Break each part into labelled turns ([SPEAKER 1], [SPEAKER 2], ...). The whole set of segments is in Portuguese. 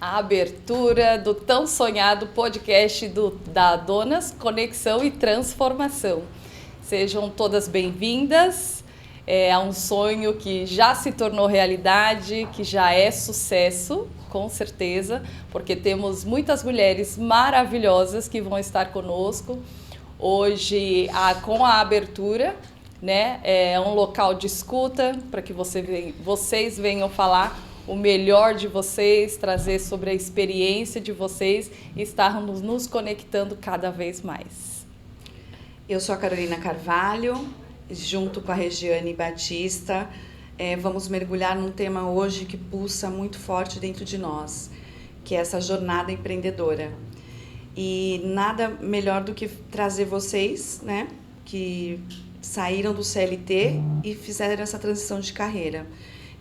[SPEAKER 1] a abertura do tão sonhado podcast da Donas Conexão e Transformação. Sejam todas bem-vindas. É um sonho que já se tornou realidade, que já é sucesso, com certeza, porque temos muitas mulheres maravilhosas que vão estar conosco hoje com a abertura, né? É um local de escuta para que vocês venham falar o melhor de vocês, trazer sobre a experiência de vocês e estarmos nos conectando cada vez mais.
[SPEAKER 2] Eu sou a Carolina Carvalho, junto com a Regiane Batista, vamos mergulhar num tema hoje que pulsa muito forte dentro de nós, que é essa jornada empreendedora. E nada melhor do que trazer vocês, né, que saíram do CLT e fizeram essa transição de carreira.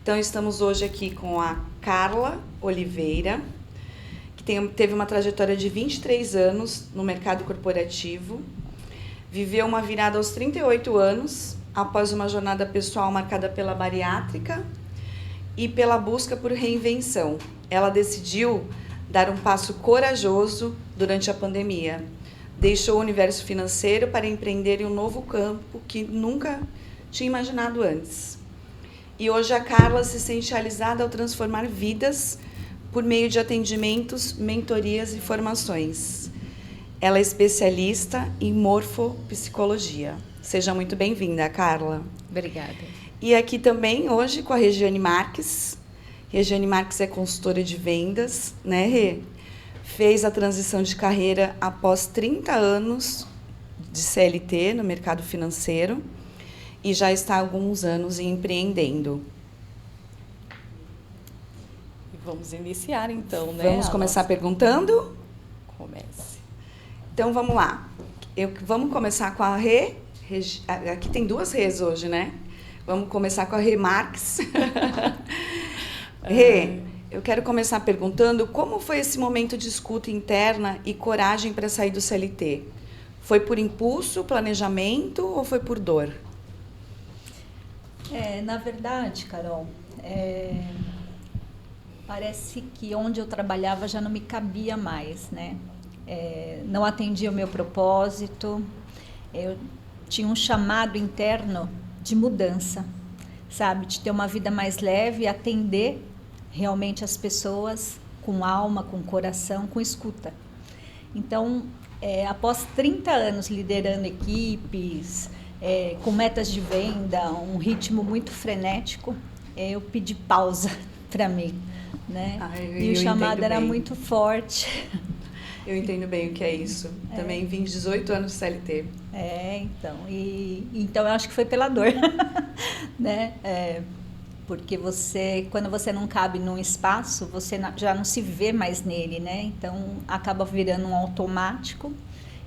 [SPEAKER 2] Então, estamos hoje aqui com a Carla Oliveira, que teve uma trajetória de 23 anos no mercado corporativo, viveu uma virada aos 38 anos, após uma jornada pessoal marcada pela bariátrica e pela busca por reinvenção. Ela decidiu dar um passo corajoso durante a pandemia. Deixou o universo financeiro para empreender em um novo campo que nunca tinha imaginado antes. E hoje a Carla se sente realizada ao transformar vidas por meio de atendimentos, mentorias e formações. Ela é especialista em morfopsicologia. Seja muito bem-vinda, Carla.
[SPEAKER 1] Obrigada.
[SPEAKER 2] E aqui também hoje com a Regiane Marques. Regiane Marques é consultora de vendas, né, Rê? Fez a transição de carreira após 30 anos de CLT no mercado financeiro e já está há alguns anos empreendendo.
[SPEAKER 1] E vamos iniciar então, né?
[SPEAKER 2] Vamos começar perguntando?
[SPEAKER 1] Comece.
[SPEAKER 2] Então vamos lá. Vamos começar com a Rê. Aqui tem duas Rês hoje, né? Vamos começar com a Rê Marques. Rê, eu quero começar perguntando como foi esse momento de escuta interna e coragem para sair do CLT? Foi por impulso, planejamento ou foi por dor?
[SPEAKER 3] Na verdade, Carol, parece que onde eu trabalhava já não me cabia mais, né? Não atendia o meu propósito, eu tinha um chamado interno de mudança, sabe? De ter uma vida mais leve e atender realmente as pessoas com alma, com coração, com escuta. Então, após 30 anos liderando equipes, com metas de venda, um ritmo muito frenético, eu pedi pausa para mim, né? E o chamado era muito forte.
[SPEAKER 2] Eu entendo bem o que é isso. Também vim de 18 anos de CLT.
[SPEAKER 3] Então eu acho que foi pela dor, né? Porque quando você não cabe num espaço, você já não se vê mais nele, né? Então acaba virando um automático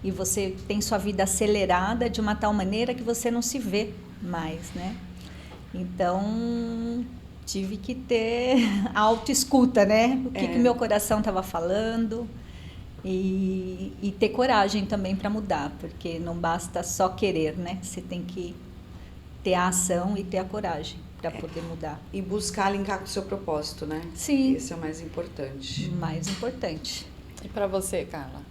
[SPEAKER 3] e você tem sua vida acelerada de uma tal maneira que você não se vê mais, né? Então tive que ter a autoescuta, né? O que meu coração estava falando. E ter coragem também para mudar, porque não basta só querer, né? Você tem que ter a ação e ter a coragem para poder mudar.
[SPEAKER 2] E buscar linkar com o seu propósito, né?
[SPEAKER 3] Sim.
[SPEAKER 2] Esse é o mais importante.
[SPEAKER 3] Mais importante.
[SPEAKER 1] E para você, Carla?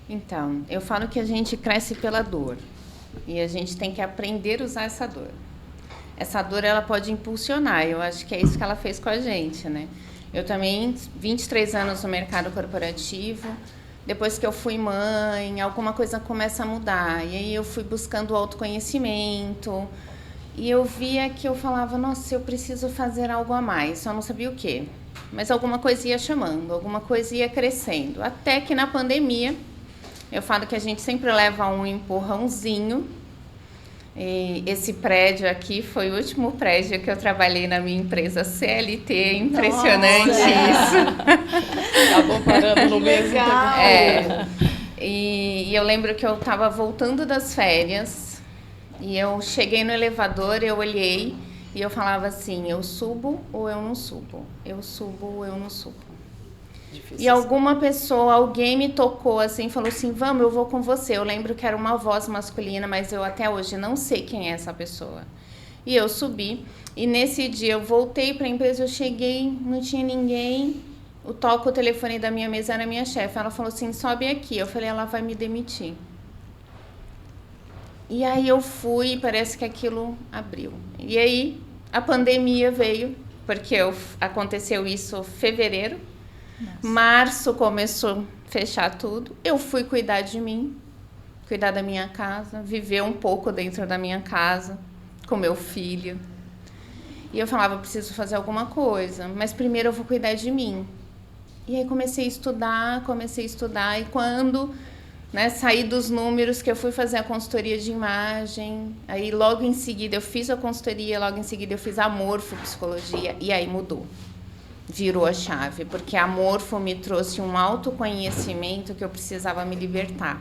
[SPEAKER 4] Então, eu falo que a gente cresce pela dor e a gente tem que aprender a usar essa dor. Essa dor, ela pode impulsionar, eu acho que é isso que ela fez com a gente, né? Eu também, 23 anos no mercado corporativo, depois que eu fui mãe, alguma coisa começa a mudar. E aí eu fui buscando o autoconhecimento e eu via que eu falava, nossa, eu preciso fazer algo a mais, só não sabia o quê. Mas alguma coisa ia chamando, alguma coisa ia crescendo. Até que na pandemia, eu falo que a gente sempre leva um empurrãozinho. E esse prédio aqui foi o último prédio que eu trabalhei na minha empresa CLT. Impressionante isso.
[SPEAKER 1] Acabou parando no mesmo.
[SPEAKER 4] E eu lembro que eu estava voltando das férias e eu cheguei no elevador, eu olhei e eu falava assim, eu subo ou eu não subo? Eu subo ou eu não subo? Difícil. E alguma pessoa, alguém me tocou assim, falou assim, vamos, eu vou com você. Eu lembro que era uma voz masculina, mas eu até hoje não sei quem é essa pessoa. E eu subi, e nesse dia eu voltei para a empresa, eu cheguei, não tinha ninguém. toco o telefone da minha mesa, era a minha chefe. Ela falou assim, sobe aqui. Eu falei, ela vai me demitir. E aí eu fui, parece que aquilo abriu. E aí a pandemia veio, porque aconteceu isso em fevereiro. Nossa. Março começou a fechar tudo. Eu fui cuidar de mim, cuidar da minha casa, viver um pouco dentro da minha casa, com meu filho. E eu falava, preciso fazer alguma coisa, mas primeiro eu vou cuidar de mim. E aí comecei a estudar, e quando, né, saí dos números, que eu fui fazer a consultoria de imagem, aí logo em seguida eu fiz a consultoria, logo em seguida eu fiz a morfopsicologia, e aí mudou. Virou a chave, porque a morfo me trouxe um autoconhecimento que eu precisava me libertar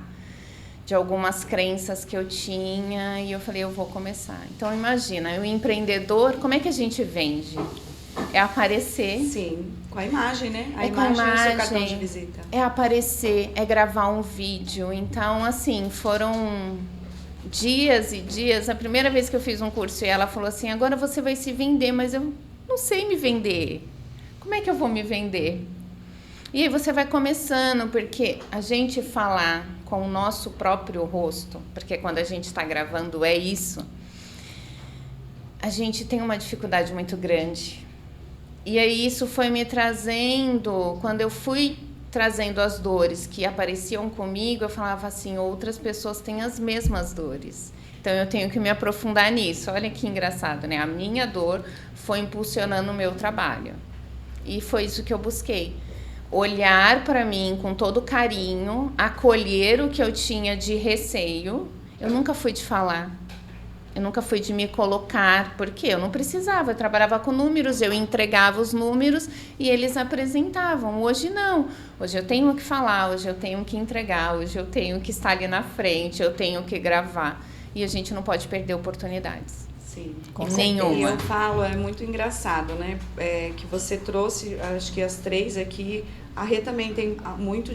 [SPEAKER 4] de algumas crenças que eu tinha, e eu falei, eu vou começar. Então imagina, o empreendedor, como é que a gente vende? É aparecer.
[SPEAKER 2] Sim, com a imagem, né? A imagem é o seu cartão de visita.
[SPEAKER 4] É aparecer, é gravar um vídeo. Então, assim, foram dias e dias. A primeira vez que eu fiz um curso e ela falou assim, agora você vai se vender, mas eu não sei me vender. Como é que eu vou me vender? E aí você vai começando, porque a gente falar com o nosso próprio rosto, porque quando a gente está gravando é isso, a gente tem uma dificuldade muito grande. E aí isso foi me trazendo, quando eu fui trazendo as dores que apareciam comigo, eu falava assim, outras pessoas têm as mesmas dores. Então eu tenho que me aprofundar nisso. Olha que engraçado, né? A minha dor foi impulsionando o meu trabalho. E foi isso que eu busquei. Olhar para mim com todo carinho, acolher o que eu tinha de receio. Eu nunca fui de falar. Eu nunca fui de me colocar, porque eu não precisava, eu trabalhava com números, eu entregava os números e eles apresentavam. Hoje não, hoje eu tenho que falar, hoje eu tenho que entregar, hoje eu tenho que estar ali na frente, eu tenho que gravar. E a gente não pode perder oportunidades.
[SPEAKER 2] Sim,
[SPEAKER 4] nenhuma.
[SPEAKER 2] E eu falo, é muito engraçado, né? Que você trouxe, acho que as três aqui, a Rê também tem muito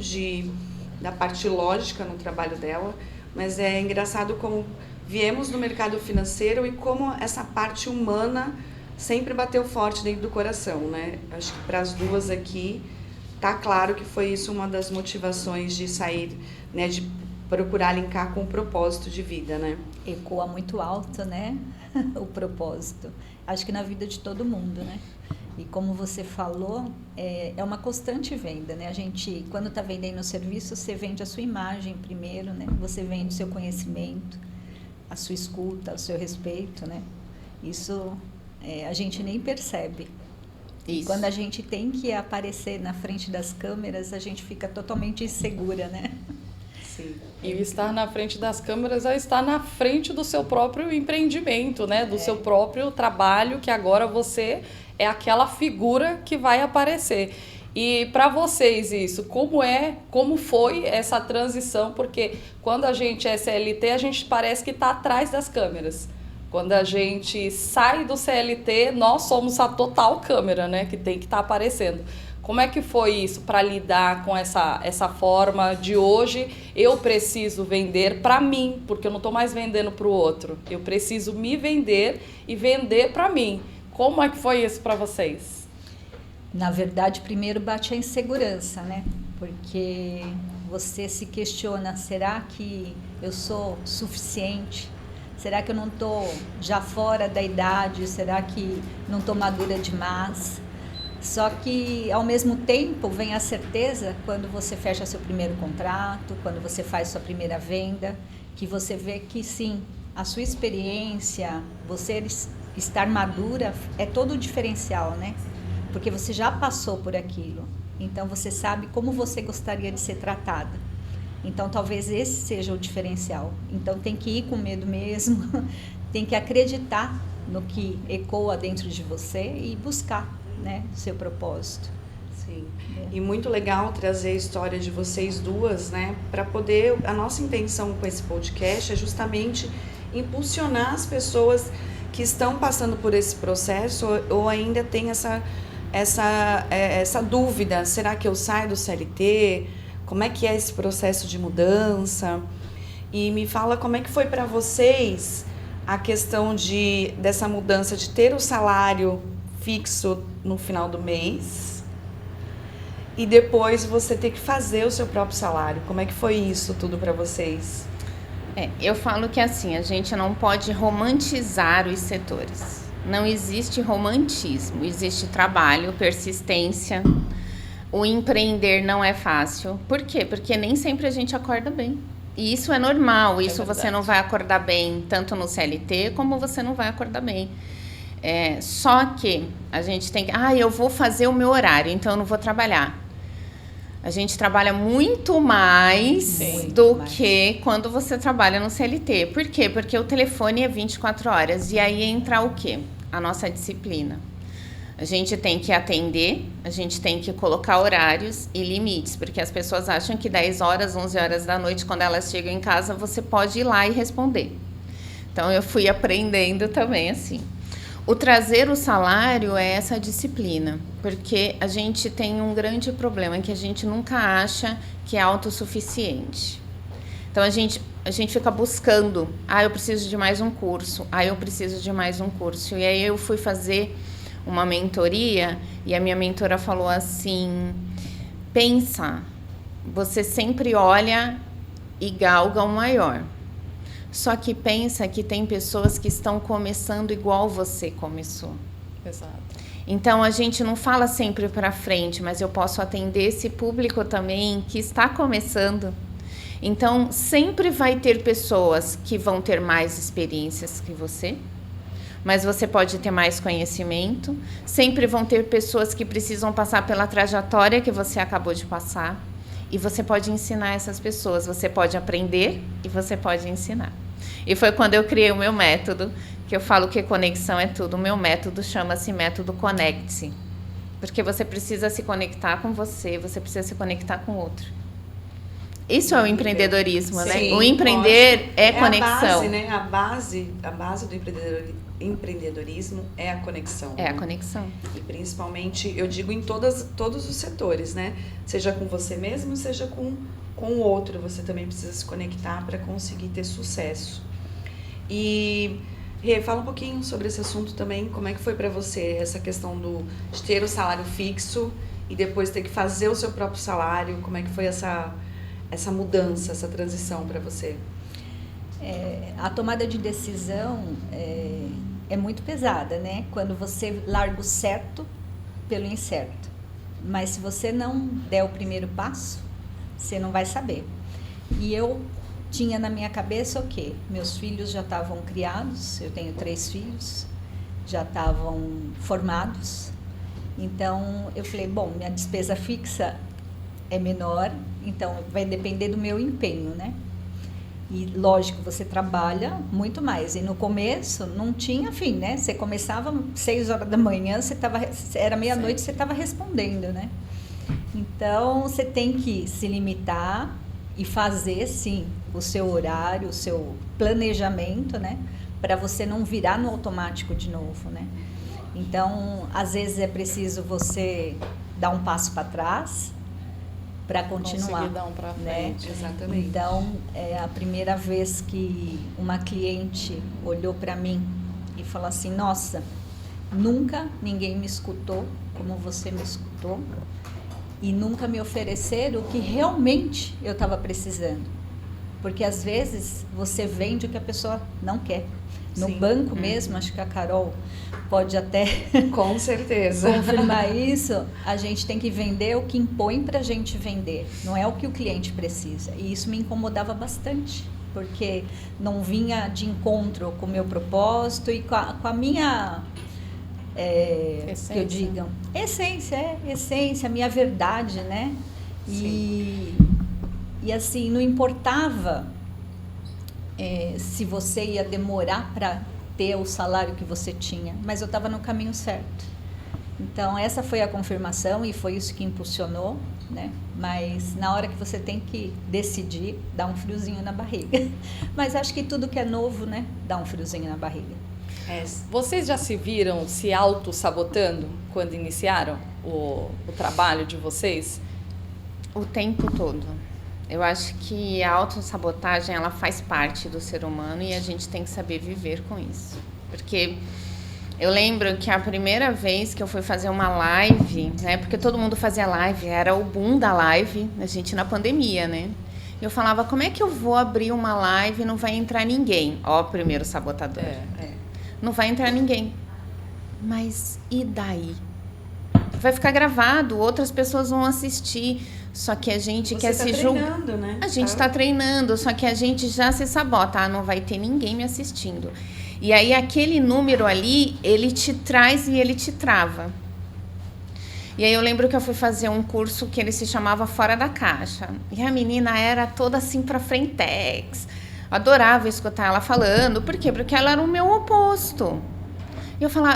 [SPEAKER 2] da parte lógica no trabalho dela, mas é engraçado como viemos do mercado financeiro e como essa parte humana sempre bateu forte dentro do coração, né? Acho que para as duas aqui tá claro que foi isso uma das motivações de sair, né? De procurar linkar com o propósito de vida, né?
[SPEAKER 3] Ecoa muito alto, né? O propósito. Acho que na vida de todo mundo, né? E como você falou, é uma constante venda, né? A gente, quando está vendendo o serviço, você vende a sua imagem primeiro, né? Você vende o seu conhecimento, a sua escuta, o seu respeito, né? Isso a gente nem percebe. E quando a gente tem que aparecer na frente das câmeras, a gente fica totalmente insegura, né?
[SPEAKER 1] Sim. E estar na frente das câmeras é estar na frente do seu próprio empreendimento, né? Do seu próprio trabalho, que agora você é aquela figura que vai aparecer. E para vocês isso, como foi essa transição? Porque quando a gente é CLT, a gente parece que está atrás das câmeras. Quando a gente sai do CLT, nós somos a total câmera, né? Que tem que estar aparecendo. Como é que foi isso para lidar com essa forma de hoje? Eu preciso vender para mim, porque eu não estou mais vendendo para o outro. Eu preciso me vender e vender para mim. Como é que foi isso para vocês?
[SPEAKER 3] Na verdade, primeiro bate a insegurança, né? Porque você se questiona, será que eu sou suficiente? Será que eu não estou já fora da idade? Será que não estou madura demais? Só que, ao mesmo tempo, vem a certeza quando você fecha seu primeiro contrato, quando você faz sua primeira venda, que você vê que sim, a sua experiência, você estar madura é todo o diferencial, né? Porque você já passou por aquilo, então você sabe como você gostaria de ser tratada. Então talvez esse seja o diferencial. Então tem que ir com medo mesmo, tem que acreditar no que ecoa dentro de você e buscar, né, seu propósito.
[SPEAKER 2] Sim. E muito legal trazer a história de vocês duas, né, para poder, a nossa intenção com esse podcast é justamente impulsionar as pessoas que estão passando por esse processo ou ainda tem essa dúvida, será que eu saio do CLT? Como é que é esse processo de mudança? E me fala como é que foi para vocês a questão dessa mudança de ter o salário fixo no final do mês e depois você ter que fazer o seu próprio salário. Como é que foi isso tudo para vocês?
[SPEAKER 4] Eu falo que assim, a gente não pode romantizar os setores. Não existe romantismo, existe trabalho, persistência. O empreender não é fácil. Por quê? Porque nem sempre a gente acorda bem. E isso é normal, isso você não vai acordar bem tanto no CLT como você não vai acordar bem. Só que a gente tem que... eu vou fazer o meu horário, então eu não vou trabalhar. A gente trabalha muito mais que quando você trabalha no CLT. Por quê? Porque o telefone é 24 horas. E aí entra o quê? A nossa disciplina. A gente tem que atender, a gente tem que colocar horários e limites. Porque as pessoas acham que 10 horas, 11 horas da noite, quando elas chegam em casa, você pode ir lá e responder. Então, eu fui aprendendo também assim. O trazer o salário é essa disciplina, porque a gente tem um grande problema, que a gente nunca acha que é autossuficiente. Então, a gente fica buscando, eu preciso de mais um curso, eu preciso de mais um curso. E aí eu fui fazer uma mentoria e a minha mentora falou assim, pensa, você sempre olha e galga o maior. Só que pensa que tem pessoas que estão começando igual você começou.
[SPEAKER 1] Exato.
[SPEAKER 4] Então, a gente não fala sempre para frente, mas eu posso atender esse público também que está começando. Então, sempre vai ter pessoas que vão ter mais experiências que você, mas você pode ter mais conhecimento. Sempre vão ter pessoas que precisam passar pela trajetória que você acabou de passar. E você pode ensinar essas pessoas, você pode aprender e você pode ensinar. E foi quando eu criei o meu método, que eu falo que conexão é tudo. O meu método chama-se método Conecte-se. Porque você precisa se conectar com você precisa se conectar com o outro. Isso é o empreendedorismo, né? O empreender é conexão.
[SPEAKER 2] A base, né? A base do empreendedorismo é a conexão.
[SPEAKER 4] É a conexão.
[SPEAKER 2] E principalmente, eu digo em todos os setores, né? Seja com você mesmo, seja com o outro. Você também precisa se conectar para conseguir ter sucesso. E, Rê, fala um pouquinho sobre esse assunto também. Como é que foi para você essa questão de ter o salário fixo e depois ter que fazer o seu próprio salário? Como é que foi essa mudança, essa transição para você?
[SPEAKER 3] A tomada de decisão é muito pesada, né? Quando você larga o certo pelo incerto. Mas se você não der o primeiro passo, você não vai saber. E eu tinha na minha cabeça o quê? Meus filhos já estavam criados, eu tenho 3 filhos, já estavam formados. Então, eu falei, bom, minha despesa fixa é menor, então vai depender do meu empenho, né? E lógico, você trabalha muito mais. E no começo não tinha fim, né? Você começava 6 horas da manhã, era meia-noite, você estava respondendo, né? Então, você tem que se limitar e fazer, sim, o seu horário, o seu planejamento, né? Para você não virar no automático de novo, né? Então, às vezes é preciso você dar um passo para trás para continuar,
[SPEAKER 1] conseguir dar um para frente,
[SPEAKER 3] né?
[SPEAKER 2] Exatamente.
[SPEAKER 3] Então, é a primeira vez que uma cliente olhou para mim e falou assim, nossa, nunca ninguém me escutou como você me escutou e nunca me ofereceram o que realmente eu estava precisando. Porque às vezes você vende o que a pessoa não quer. No
[SPEAKER 2] Sim.
[SPEAKER 3] banco mesmo, acho que a Carol pode até
[SPEAKER 2] Com certeza.
[SPEAKER 3] confirmar isso, a gente tem que vender o que impõe para a gente vender, não é o que o cliente precisa. E isso me incomodava bastante, porque não vinha de encontro com o meu propósito e com a minha, que eu diga, essência, minha verdade, né? E assim, não importava se você ia demorar para ter o salário que você tinha, mas eu estava no caminho certo. Então, essa foi a confirmação e foi isso que impulsionou, né? Mas na hora que você tem que decidir, dá um friozinho na barriga. Mas acho que tudo que é novo, né, dá um friozinho na barriga.
[SPEAKER 1] Vocês já se viram se auto-sabotando quando iniciaram o trabalho de vocês?
[SPEAKER 4] O tempo todo. Eu acho que a autossabotagem, ela faz parte do ser humano e a gente tem que saber viver com isso. Porque Eu lembro que a primeira vez que eu fui fazer uma live, né? Porque todo mundo fazia live, era o boom da live, a gente na pandemia, né? Eu falava, como é que eu vou abrir uma live e não vai entrar ninguém? Ó, primeiro sabotador. Não vai entrar ninguém. Mas e daí? Vai ficar gravado, outras pessoas vão assistir. Só que a gente quer se julgar.
[SPEAKER 2] Né?
[SPEAKER 4] A gente está treinando, só que a gente já se sabota. Não vai ter ninguém me assistindo. E aí aquele número ali, ele te traz e ele te trava. E aí eu lembro que eu fui fazer um curso que ele se chamava Fora da Caixa. E a menina era toda assim pra frentex. Adorava escutar ela falando. Por quê? Porque ela era o meu oposto.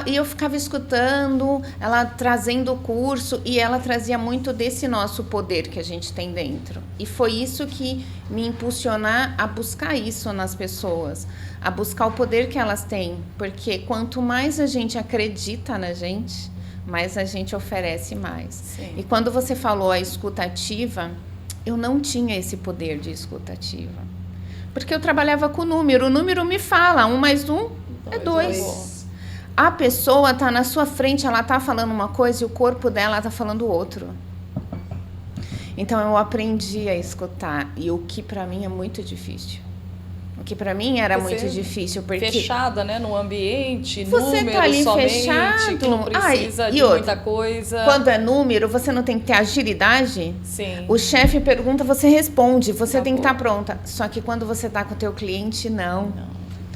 [SPEAKER 4] E eu ficava escutando, ela trazendo o curso, e ela trazia muito desse nosso poder que a gente tem dentro. E foi isso que me impulsionar a buscar isso nas pessoas, a buscar o poder que elas têm. Porque quanto mais a gente acredita na gente, mais a gente oferece mais.
[SPEAKER 1] Sim.
[SPEAKER 4] E quando você falou a escuta ativa, eu não tinha esse poder de escuta ativa. Porque eu trabalhava com o número me fala, 1 mais 1 é 2. A pessoa está na sua frente, ela está falando uma coisa e o corpo dela está falando outro. Então, eu aprendi a escutar. E o que para mim é muito difícil. O que para mim era muito difícil. Porque
[SPEAKER 1] fechada, né? No ambiente,
[SPEAKER 4] você
[SPEAKER 1] número
[SPEAKER 4] tá ali
[SPEAKER 1] somente,
[SPEAKER 4] fechado.
[SPEAKER 1] que não precisa de muita coisa.
[SPEAKER 4] Quando é número, você não tem que ter agilidade.
[SPEAKER 1] Sim.
[SPEAKER 4] O chefe pergunta, você responde. Você tem que estar pronta. Só que quando você está com o teu cliente, não.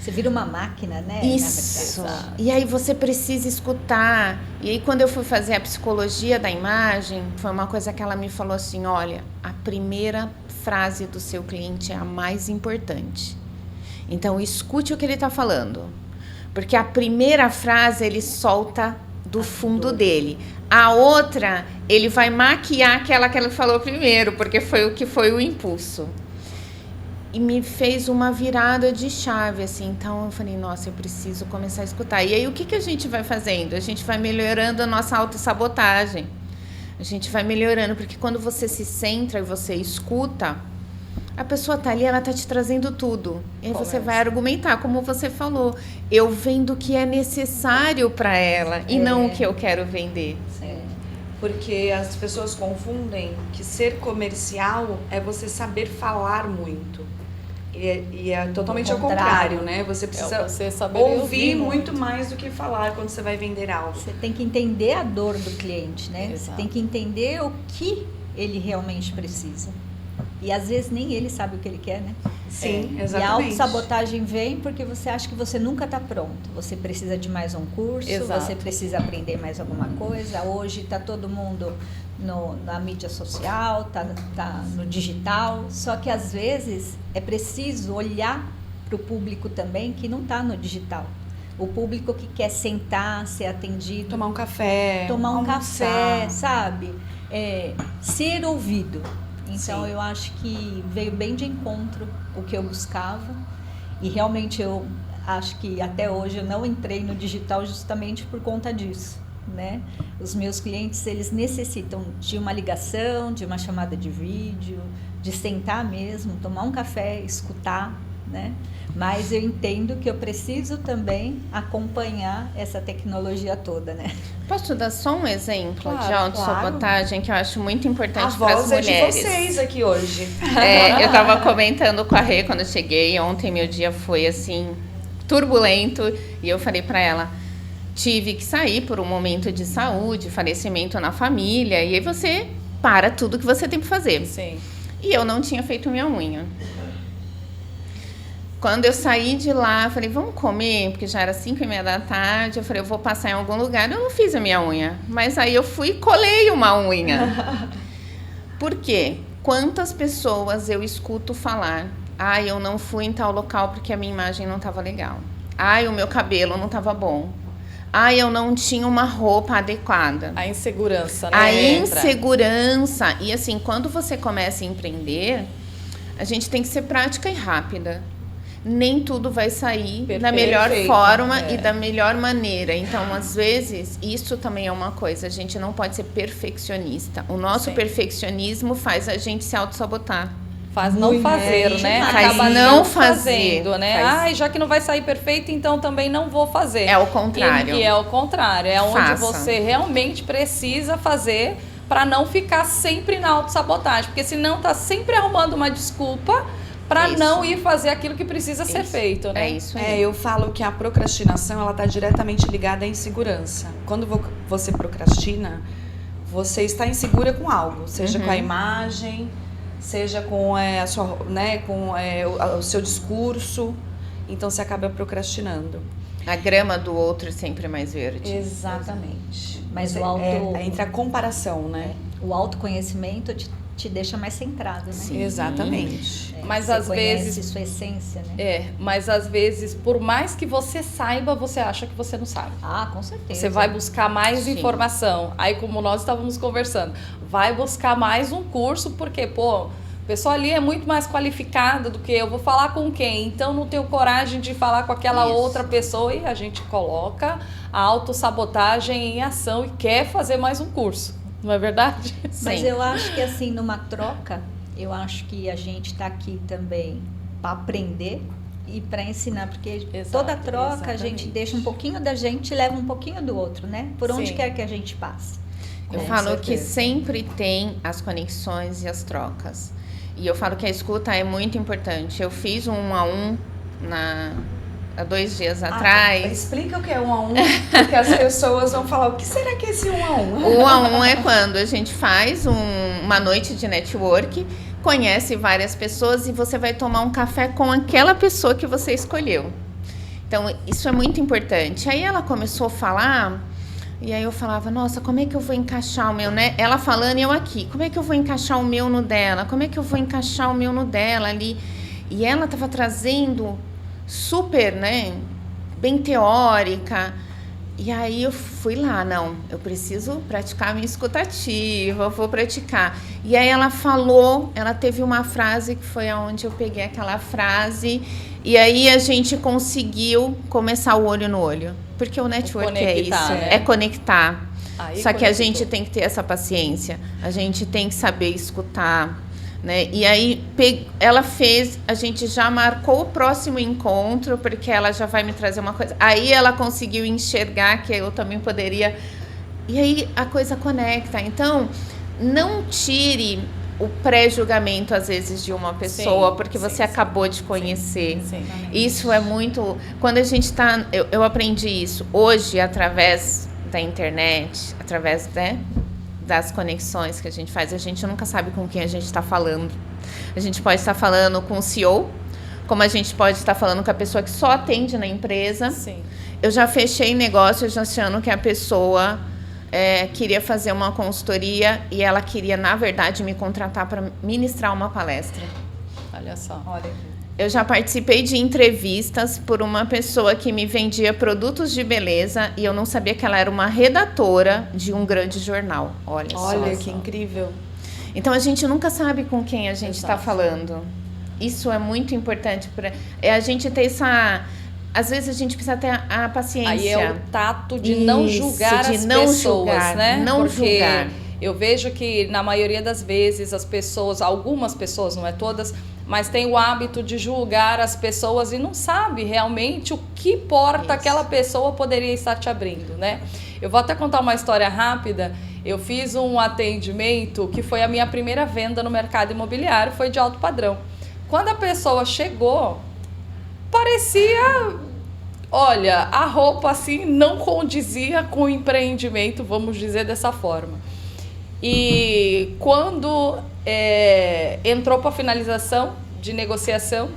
[SPEAKER 3] Você vira uma máquina, né?
[SPEAKER 4] Isso. E aí você precisa escutar. E aí quando eu fui fazer a psicologia da imagem, foi uma coisa que ela me falou assim, olha, a primeira frase do seu cliente é a mais importante. Então escute o que ele está falando. Porque a primeira frase ele solta do fundo dele. A outra, ele vai maquiar aquela que ele falou primeiro, porque foi o que foi o impulso. E me fez uma virada de chave, assim. Então, eu falei, nossa, eu preciso começar a escutar. E aí, o que a gente vai fazendo? A gente vai melhorando a nossa autossabotagem. A gente vai melhorando, porque quando você se centra e você escuta, a pessoa tá ali, ela tá te trazendo tudo. E aí você vai argumentar, como você falou. Eu vendo o que é necessário para ela e não o que eu quero vender.
[SPEAKER 2] Sim. Porque as pessoas confundem que ser comercial é você saber falar muito. E é totalmente ao contrário, né? Você precisa
[SPEAKER 1] você saber
[SPEAKER 2] ouvir muito mais do que falar quando você vai vender algo.
[SPEAKER 3] Você tem que entender a dor do cliente, né?
[SPEAKER 1] Exato.
[SPEAKER 3] Você tem que entender o que ele realmente precisa. E às vezes nem ele sabe o que ele quer, né?
[SPEAKER 2] Sim,
[SPEAKER 3] E a
[SPEAKER 2] exatamente.
[SPEAKER 3] autossabotagem vem porque você acha que você nunca está pronto. Você precisa de mais um curso,
[SPEAKER 1] Exato.
[SPEAKER 3] Você precisa aprender mais alguma coisa. Hoje está todo mundo na mídia social, tá no digital. Só que às vezes é preciso olhar para o público também que não está no digital. O público que quer sentar, ser atendido.
[SPEAKER 2] Tomar um café.
[SPEAKER 3] Tomar um
[SPEAKER 2] almoçar.
[SPEAKER 3] café, sabe? Ser ouvido. Então,
[SPEAKER 2] Sim.
[SPEAKER 3] eu acho que veio bem de encontro o que eu buscava. E realmente eu acho que até hoje eu não entrei no digital justamente por conta disso, né? Os meus clientes, eles necessitam de uma ligação, de uma chamada de vídeo, de sentar mesmo, tomar um café, escutar, né? Mas eu entendo que eu preciso também acompanhar essa tecnologia toda, né?
[SPEAKER 4] Posso dar só um exemplo
[SPEAKER 2] Claro,
[SPEAKER 4] de autossabotagem que eu acho muito importante para as
[SPEAKER 2] voz é
[SPEAKER 4] mulheres?
[SPEAKER 2] de vocês aqui hoje.
[SPEAKER 4] Eu estava comentando com a Rê quando eu cheguei. Ontem meu dia foi assim, turbulento. E eu falei para ela, tive que sair por um momento de saúde, falecimento na família. E aí você para tudo que você tem para fazer.
[SPEAKER 1] Sim.
[SPEAKER 4] E eu não tinha feito minha unha. Quando eu saí de lá, eu falei, vamos comer? Porque já era 5:30 da tarde. Eu falei, eu vou passar em algum lugar. Eu não fiz a minha unha. Mas aí eu fui e colei uma unha. Por quê? Quantas pessoas eu escuto falar, eu não fui em tal local porque a minha imagem não estava legal. O meu cabelo não estava bom. Eu não tinha uma roupa adequada.
[SPEAKER 1] A insegurança, né?
[SPEAKER 4] A insegurança. E assim, quando você começa a empreender, a gente tem que ser prática e rápida. Nem tudo vai sair da melhor forma e da melhor maneira. Então, às vezes, isso também é uma coisa. A gente não pode ser perfeccionista. O nosso perfeccionismo faz a gente se auto-sabotar.
[SPEAKER 1] faz não fazer, né?
[SPEAKER 3] demais.
[SPEAKER 1] Acaba
[SPEAKER 4] Faz
[SPEAKER 1] não
[SPEAKER 4] não fazer.
[SPEAKER 1] fazendo, né?
[SPEAKER 4] Faz-
[SPEAKER 1] Ai, já que não vai sair perfeito, então também não vou fazer.
[SPEAKER 4] É o contrário.
[SPEAKER 1] E é o contrário. É onde
[SPEAKER 4] Faça.
[SPEAKER 1] você realmente precisa fazer para não ficar sempre na autossabotagem. Porque senão tá sempre arrumando uma desculpa para
[SPEAKER 4] Isso.
[SPEAKER 1] não ir fazer aquilo que precisa ser
[SPEAKER 4] Isso.
[SPEAKER 1] feito, né?
[SPEAKER 4] É isso aí.
[SPEAKER 2] Eu falo que a procrastinação ela está diretamente ligada à insegurança. Quando você procrastina, você está insegura com algo, seja com a imagem, seja com a sua, né, com o seu discurso. Então você acaba procrastinando.
[SPEAKER 4] A grama do outro é sempre mais verde.
[SPEAKER 2] Exatamente.
[SPEAKER 3] Mas
[SPEAKER 2] Você- entra a comparação, né?
[SPEAKER 3] o autoconhecimento te deixa mais centrado, né?
[SPEAKER 4] Sim.
[SPEAKER 2] Exatamente.
[SPEAKER 1] Mas
[SPEAKER 3] Você
[SPEAKER 1] às
[SPEAKER 3] conhece
[SPEAKER 1] vezes-
[SPEAKER 3] sua essência, né?
[SPEAKER 1] Mas às vezes, por mais que você saiba, você acha que você não sabe.
[SPEAKER 3] Ah, com certeza.
[SPEAKER 1] Você vai buscar mais
[SPEAKER 4] Sim.
[SPEAKER 1] informação. Aí, como nós estávamos conversando, vai buscar mais um curso, porque, pô, a pessoa ali é muito mais qualificada do que eu. Vou falar com quem? Então, não tenho coragem de falar com aquela
[SPEAKER 4] Isso.
[SPEAKER 1] outra pessoa. E a gente coloca a autossabotagem em ação e quer fazer mais um curso. Não é verdade?
[SPEAKER 3] Mas
[SPEAKER 4] Sim.
[SPEAKER 3] eu acho que assim, numa troca, eu acho que a gente está aqui também para aprender e para ensinar, porque
[SPEAKER 1] Exato,
[SPEAKER 3] toda troca a
[SPEAKER 1] exatamente.
[SPEAKER 3] gente deixa um pouquinho da gente e leva um pouquinho do outro, né? Por onde
[SPEAKER 1] Sim.
[SPEAKER 3] quer que a gente passe.
[SPEAKER 4] Eu
[SPEAKER 1] Com
[SPEAKER 4] falo que
[SPEAKER 1] certeza.
[SPEAKER 4] sempre tem as conexões e as trocas. E eu falo que a escuta é muito importante. Eu fiz um 1 a 1 há 2 dias atrás.
[SPEAKER 2] Explica o que é 1 a 1, porque as pessoas vão falar, o que será que é esse 1 a 1?
[SPEAKER 4] O 1 a 1 é quando a gente faz uma noite de network, conhece várias pessoas e você vai tomar um café com aquela pessoa que você escolheu. Então, isso é muito importante. Aí ela começou a falar, e aí eu falava, nossa, como é que eu vou encaixar o meu, né? Ela falando e eu aqui, como é que eu vou encaixar o meu no dela? Como é que eu vou encaixar o meu no dela ali? E ela estava trazendo super, né, bem teórica. E aí eu fui lá, não, eu preciso praticar a minha escutativa, eu vou praticar. E aí ela falou, ela teve uma frase que foi aonde eu peguei aquela frase, e aí a gente conseguiu começar o olho no olho. Porque o network é isso,
[SPEAKER 1] conectar, né?
[SPEAKER 4] é conectar.
[SPEAKER 1] Aí
[SPEAKER 4] Só que a
[SPEAKER 1] conectou.
[SPEAKER 4] gente tem que ter essa paciência, a gente tem que saber escutar, né? E aí ela fez, a gente já marcou o próximo encontro, porque ela já vai me trazer uma coisa. Aí ela conseguiu enxergar que eu também poderia. E aí a coisa conecta. Então, não tire o pré-julgamento, às vezes, de uma pessoa,
[SPEAKER 1] Sim,
[SPEAKER 4] porque
[SPEAKER 1] sim,
[SPEAKER 4] você
[SPEAKER 1] sim.
[SPEAKER 4] acabou de conhecer.
[SPEAKER 1] Sim.
[SPEAKER 4] Isso é muito. Quando a gente está. Eu aprendi isso hoje através da internet, através, né, das conexões que a gente faz. A gente nunca sabe com quem a gente está falando. A gente pode estar falando com o CEO, como a gente pode estar falando com a pessoa que só atende na empresa.
[SPEAKER 1] Sim.
[SPEAKER 4] Eu já fechei negócios achando que a pessoa queria fazer uma consultoria e ela queria, na verdade, me contratar para ministrar uma palestra.
[SPEAKER 1] Olha só.
[SPEAKER 2] Olha,
[SPEAKER 4] Eu já participei de entrevistas por uma pessoa que me vendia produtos de beleza e eu não sabia que ela era uma redatora de um grande jornal. Olha
[SPEAKER 2] que
[SPEAKER 4] só.
[SPEAKER 2] incrível.
[SPEAKER 4] Então a gente nunca sabe com quem a gente está
[SPEAKER 1] Exato.
[SPEAKER 4] falando. Isso é muito importante para a gente ter essa. Às vezes a gente precisa ter a paciência.
[SPEAKER 1] Aí é o tato de não
[SPEAKER 4] Isso,
[SPEAKER 1] julgar
[SPEAKER 4] de
[SPEAKER 1] as
[SPEAKER 4] não
[SPEAKER 1] pessoas,
[SPEAKER 4] julgar,
[SPEAKER 1] né?
[SPEAKER 4] não
[SPEAKER 1] Porque
[SPEAKER 4] julgar.
[SPEAKER 1] eu vejo que na maioria das vezes as pessoas, algumas pessoas, não é todas, mas tem o hábito de julgar as pessoas e não sabe realmente o que porta
[SPEAKER 4] Isso.
[SPEAKER 1] aquela pessoa poderia estar te abrindo, né? Eu vou até contar uma história rápida. Eu fiz um atendimento que foi a minha primeira venda no mercado imobiliário, foi de alto padrão. Quando a pessoa chegou, parecia, olha, a roupa assim não condizia com o empreendimento, vamos dizer dessa forma. E quando entrou para a finalização de negociação,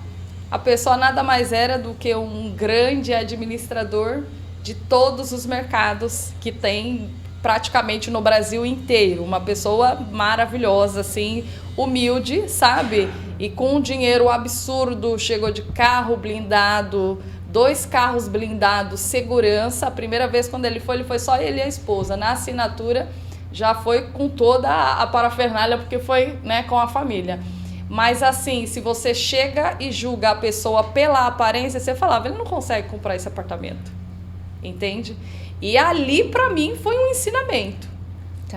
[SPEAKER 1] a pessoa nada mais era do que um grande administrador de todos os mercados que tem praticamente no Brasil inteiro. Uma pessoa maravilhosa, assim, humilde, sabe? E com um dinheiro absurdo, chegou de carro blindado, 2 carros blindados, segurança. A primeira vez quando ele foi só ele e a esposa. Na assinatura já foi com toda a parafernália, porque foi, né, com a família. Mas assim, se você chega e julga a pessoa pela aparência, você falava, ele não consegue comprar esse apartamento. Entende? E ali, para mim, foi um ensinamento.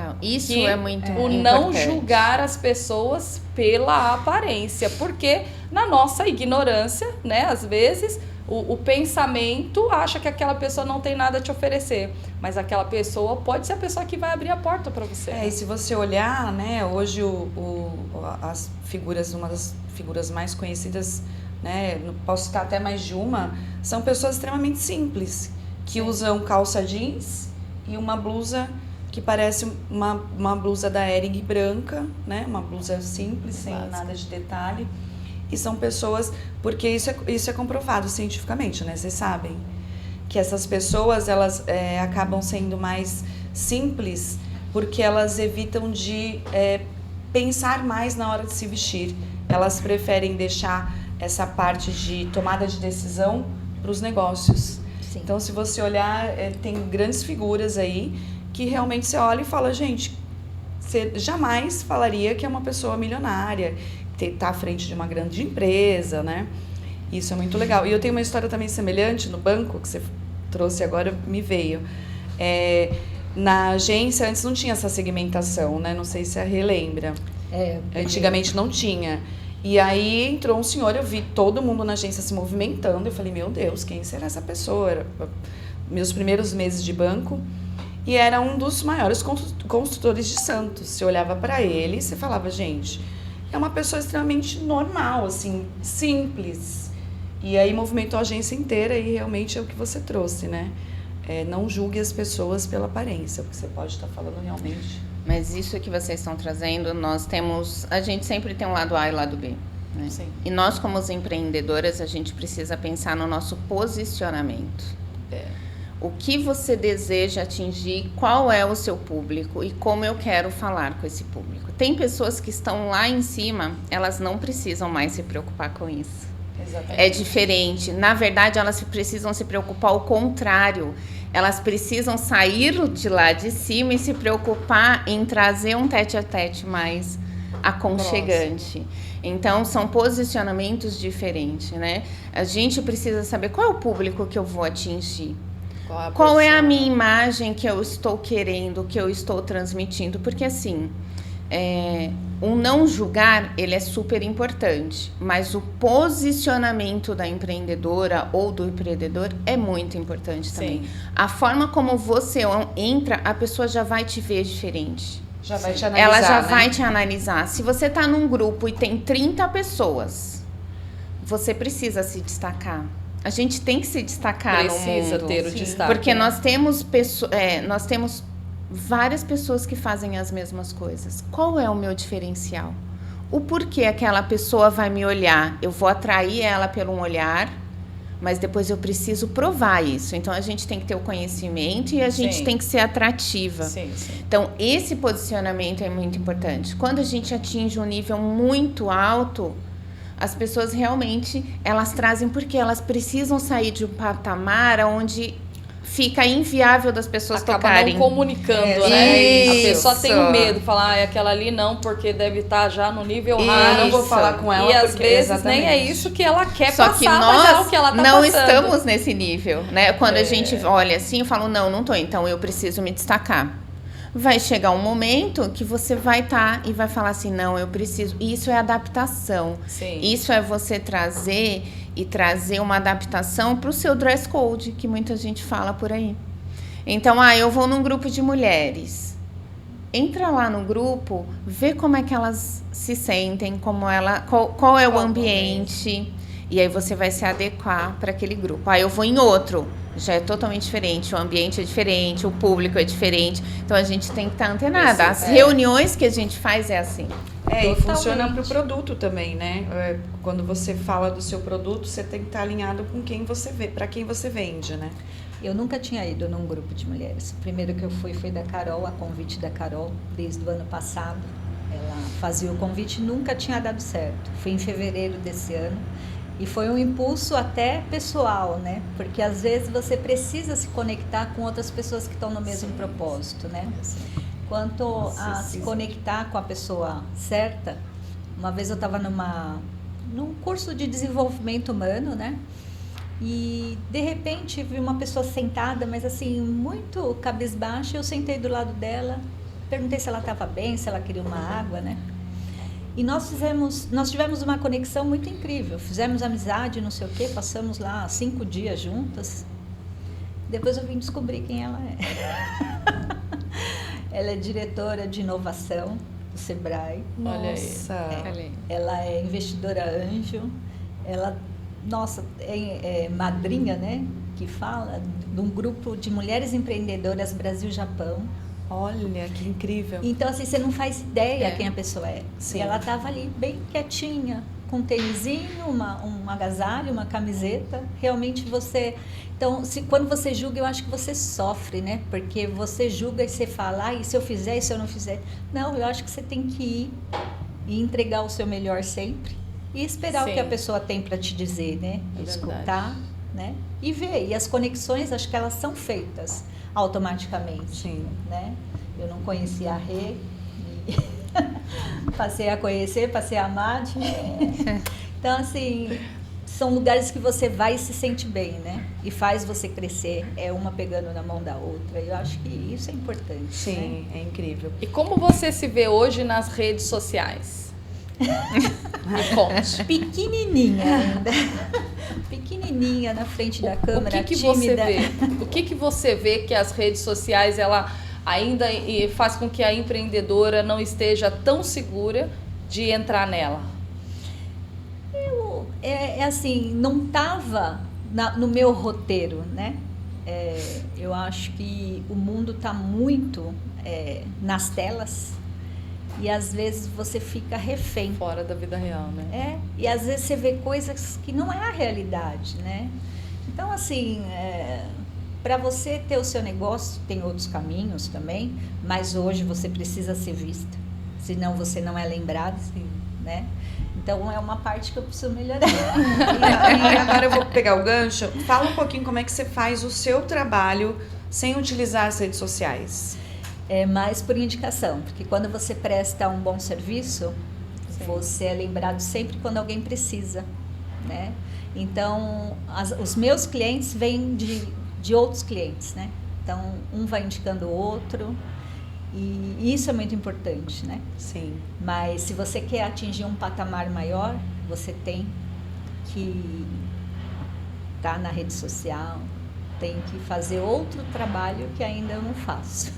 [SPEAKER 4] Então, isso
[SPEAKER 1] que
[SPEAKER 4] é muito
[SPEAKER 1] o
[SPEAKER 4] importante.
[SPEAKER 1] não julgar as pessoas pela aparência, porque na nossa ignorância, né, às vezes o pensamento acha que aquela pessoa não tem nada a te oferecer, mas aquela pessoa pode ser a pessoa que vai abrir a porta para você.
[SPEAKER 2] E se você olhar, né, hoje as figuras, uma das figuras mais conhecidas, né, posso citar até mais de uma, são pessoas extremamente simples, que usam calça jeans e uma blusa que parece uma blusa da Hering branca, né, uma blusa simples, sem nada de detalhe. E são pessoas, porque isso é comprovado cientificamente, né? Vocês sabem que essas pessoas, elas acabam sendo mais simples porque elas evitam de pensar mais na hora de se vestir. Elas preferem deixar essa parte de tomada de decisão para os negócios.
[SPEAKER 3] Sim.
[SPEAKER 2] Então, se você olhar, tem grandes figuras aí que realmente você olha e fala, gente, você jamais falaria que é uma pessoa milionária, tá à frente de uma grande empresa, né? Isso é muito legal. E eu tenho uma história também semelhante no banco, que você trouxe agora, me veio. Na agência, antes não tinha essa segmentação, né? Não sei se a relembra. Antigamente não tinha. E aí entrou um senhor, eu vi todo mundo na agência se movimentando, eu falei, meu Deus, quem será essa pessoa? Era meus primeiros meses de banco. E era um dos maiores construtores de Santos. Você olhava para ele e você falava, gente, é uma pessoa extremamente normal, assim, simples. E aí movimentou a agência inteira e realmente é o que você trouxe, né? Não julgue as pessoas pela aparência, porque você pode estar falando realmente.
[SPEAKER 4] Mas isso que vocês estão trazendo, a gente sempre tem um lado A e lado B. Né?
[SPEAKER 1] Sim.
[SPEAKER 4] E nós, como empreendedoras, a gente precisa pensar no nosso posicionamento. O que você deseja atingir, qual é o seu público e como eu quero falar com esse público. Tem pessoas que estão lá em cima, elas não precisam mais se preocupar com isso.
[SPEAKER 2] Exatamente.
[SPEAKER 4] É diferente. Na verdade, elas precisam se preocupar ao contrário. Elas precisam sair de lá de cima e se preocupar em trazer um tete-a-tete mais aconchegante. Então, são posicionamentos diferentes, né? A gente precisa saber qual é o público que eu vou atingir. Qual é a minha imagem que eu estou querendo, que eu estou transmitindo? Porque, assim, o não julgar, ele é super importante, mas o posicionamento da empreendedora ou do empreendedor é muito importante também.
[SPEAKER 1] Sim.
[SPEAKER 4] A forma como você entra, a pessoa já vai te ver diferente.
[SPEAKER 2] Já vai te analisar,
[SPEAKER 4] Ela já
[SPEAKER 2] né?
[SPEAKER 4] vai te analisar. Se você está num grupo e tem 30 pessoas, você precisa se destacar. A gente tem que se destacar no mundo.
[SPEAKER 1] Precisa ter o destaque.
[SPEAKER 4] Porque nós temos várias pessoas que fazem as mesmas coisas. Qual é o meu diferencial? O porquê aquela pessoa vai me olhar? Eu vou atrair ela pelo um olhar, mas depois eu preciso provar isso. Então, a gente tem que ter o conhecimento e a gente tem que ser atrativa.
[SPEAKER 1] Sim.
[SPEAKER 4] Então, esse posicionamento é muito importante. Quando a gente atinge um nível muito alto, as pessoas realmente, elas trazem, porque elas precisam sair de um patamar onde fica inviável das pessoas tocarem.
[SPEAKER 1] Não comunicando, né? A pessoa tem um medo, falar, aquela ali não, porque deve estar já no nível raro.
[SPEAKER 2] Não vou falar com ela.
[SPEAKER 1] E às vezes nem é isso que ela quer
[SPEAKER 4] Só
[SPEAKER 1] passar,
[SPEAKER 4] que
[SPEAKER 1] mas é o
[SPEAKER 4] nós
[SPEAKER 1] que ela tá
[SPEAKER 4] não
[SPEAKER 1] passando.
[SPEAKER 4] estamos nesse nível, né? Quando a gente olha assim, eu falo, não tô, então eu preciso me destacar. Vai chegar um momento que você vai estar e vai falar assim, não, eu preciso. Isso é adaptação.
[SPEAKER 1] Sim.
[SPEAKER 4] Isso é você trazer uma adaptação para o seu dress code, que muita gente fala por aí. Então, eu vou num grupo de mulheres. Entra lá no grupo, vê como é que elas se sentem, qual é o ambiente. E aí você vai se adequar para aquele grupo. Eu vou em outro. Já é totalmente diferente, o ambiente é diferente, o público é diferente. Então, a gente tem que estar antenada. As reuniões que a gente faz é assim.
[SPEAKER 2] E funciona para o produto também, né? Quando você fala do seu produto, você tem que estar alinhado com quem você vê, para quem você vende, né?
[SPEAKER 3] Eu nunca tinha ido num grupo de mulheres. O primeiro que eu fui foi da Carol, a convite da Carol, desde o ano passado. Ela fazia o convite e nunca tinha dado certo. Fui em fevereiro desse ano. E foi um impulso até pessoal, né? Porque às vezes você precisa se conectar com outras pessoas que estão no mesmo propósito, né? Quanto a se conectar com a pessoa certa, uma vez eu estava num curso de desenvolvimento humano, né? E de repente vi uma pessoa sentada, mas assim, muito cabisbaixa, eu sentei do lado dela, perguntei se ela estava bem, se ela queria uma água, né? E nós tivemos uma conexão muito incrível. Fizemos amizade, não sei o quê, passamos lá 5 dias juntas. Depois eu vim descobrir quem ela é. Ela é diretora de inovação do Sebrae.
[SPEAKER 1] Nossa!
[SPEAKER 3] Ela é investidora anjo. Ela, é madrinha, né? Que fala de um grupo de mulheres empreendedoras Brasil-Japão.
[SPEAKER 2] Olha, que incrível.
[SPEAKER 3] Então, assim, você não faz ideia quem a pessoa é.
[SPEAKER 2] Sim.
[SPEAKER 3] E ela estava ali bem quietinha, com um tênisinho, um agasalho, uma camiseta. Realmente você... Então, quando você julga, eu acho que você sofre, né? Porque você julga e você fala, e se eu fizer, e se eu não fizer? Não, eu acho que você tem que ir e entregar o seu melhor sempre. E esperar o que a pessoa tem para te dizer, né? Escutar, né? E ver. E as conexões, acho que elas são feitas automaticamente.
[SPEAKER 2] Sim.
[SPEAKER 3] Né? Eu não conhecia a Rê, passei a conhecer, passei a amar. Então, assim, são lugares que você vai e se sente bem, né? E faz você crescer, é uma pegando na mão da outra. Eu acho que isso é importante.
[SPEAKER 2] Sim,
[SPEAKER 3] né?
[SPEAKER 2] é incrível.
[SPEAKER 1] E como você se vê hoje nas redes sociais? Me conte.
[SPEAKER 3] Pequenininha ainda. Pequenininha na frente da câmera,
[SPEAKER 1] O que
[SPEAKER 3] tímida.
[SPEAKER 1] você vê? O que você vê que as redes sociais, ela ainda faz com que a empreendedora não esteja tão segura de entrar nela?
[SPEAKER 3] Assim, não estava no meu roteiro, né? Eu acho que o mundo está muito nas telas e às vezes você fica refém.
[SPEAKER 1] Fora da vida real, né?
[SPEAKER 3] E às vezes você vê coisas que não é a realidade, né? Então, assim, para você ter o seu negócio, tem outros caminhos também, mas hoje você precisa ser vista, senão você não é lembrado, né? Então, é uma parte que eu preciso melhorar.
[SPEAKER 2] E agora eu vou pegar o gancho. Fala um pouquinho como é que você faz o seu trabalho sem utilizar as redes sociais.
[SPEAKER 3] É mais por indicação, porque quando você presta um bom serviço, você é lembrado sempre quando alguém precisa, né? Então, os meus clientes vêm de outros clientes, né? Então, um vai indicando o outro. E isso é muito importante, né?
[SPEAKER 2] Sim.
[SPEAKER 3] Mas se você quer atingir um patamar maior, você tem que estar na rede social, tem que fazer outro trabalho que ainda eu não faço.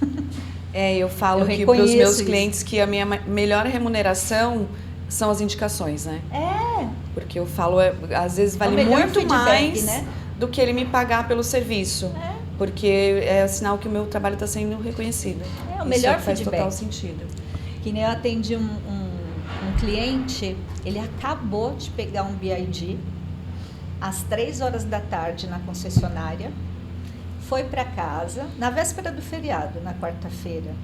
[SPEAKER 2] Eu falo
[SPEAKER 3] Eu
[SPEAKER 2] que para os meus
[SPEAKER 3] reconheço
[SPEAKER 2] clientes que a minha melhor remuneração são as indicações, né? Porque eu falo, às vezes vale
[SPEAKER 3] melhor
[SPEAKER 2] muito
[SPEAKER 3] feedback,
[SPEAKER 2] mais
[SPEAKER 3] né?
[SPEAKER 2] do que ele me pagar pelo serviço. Porque é sinal que o meu trabalho está sendo reconhecido.
[SPEAKER 3] O melhor
[SPEAKER 2] faz
[SPEAKER 3] feedback.
[SPEAKER 2] total sentido.
[SPEAKER 3] Que nem eu atendi um cliente, ele acabou de pegar um BID às 3 horas da tarde na concessionária, foi para casa, na véspera do feriado, na quarta-feira,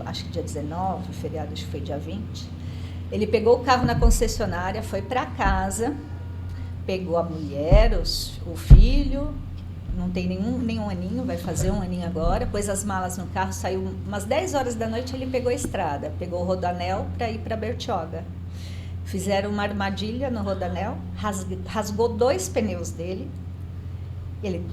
[SPEAKER 3] acho que dia 19, o feriado acho que foi dia 20, ele pegou o carro na concessionária, foi para casa, pegou a mulher, o filho, não tem nenhum aninho, vai fazer um aninho agora, pôs as malas no carro, saiu umas 10 horas da noite, ele pegou a estrada, pegou o Rodoanel para ir para Bertioga. Fizeram uma armadilha no Rodoanel, rasgou 2 pneus dele, ele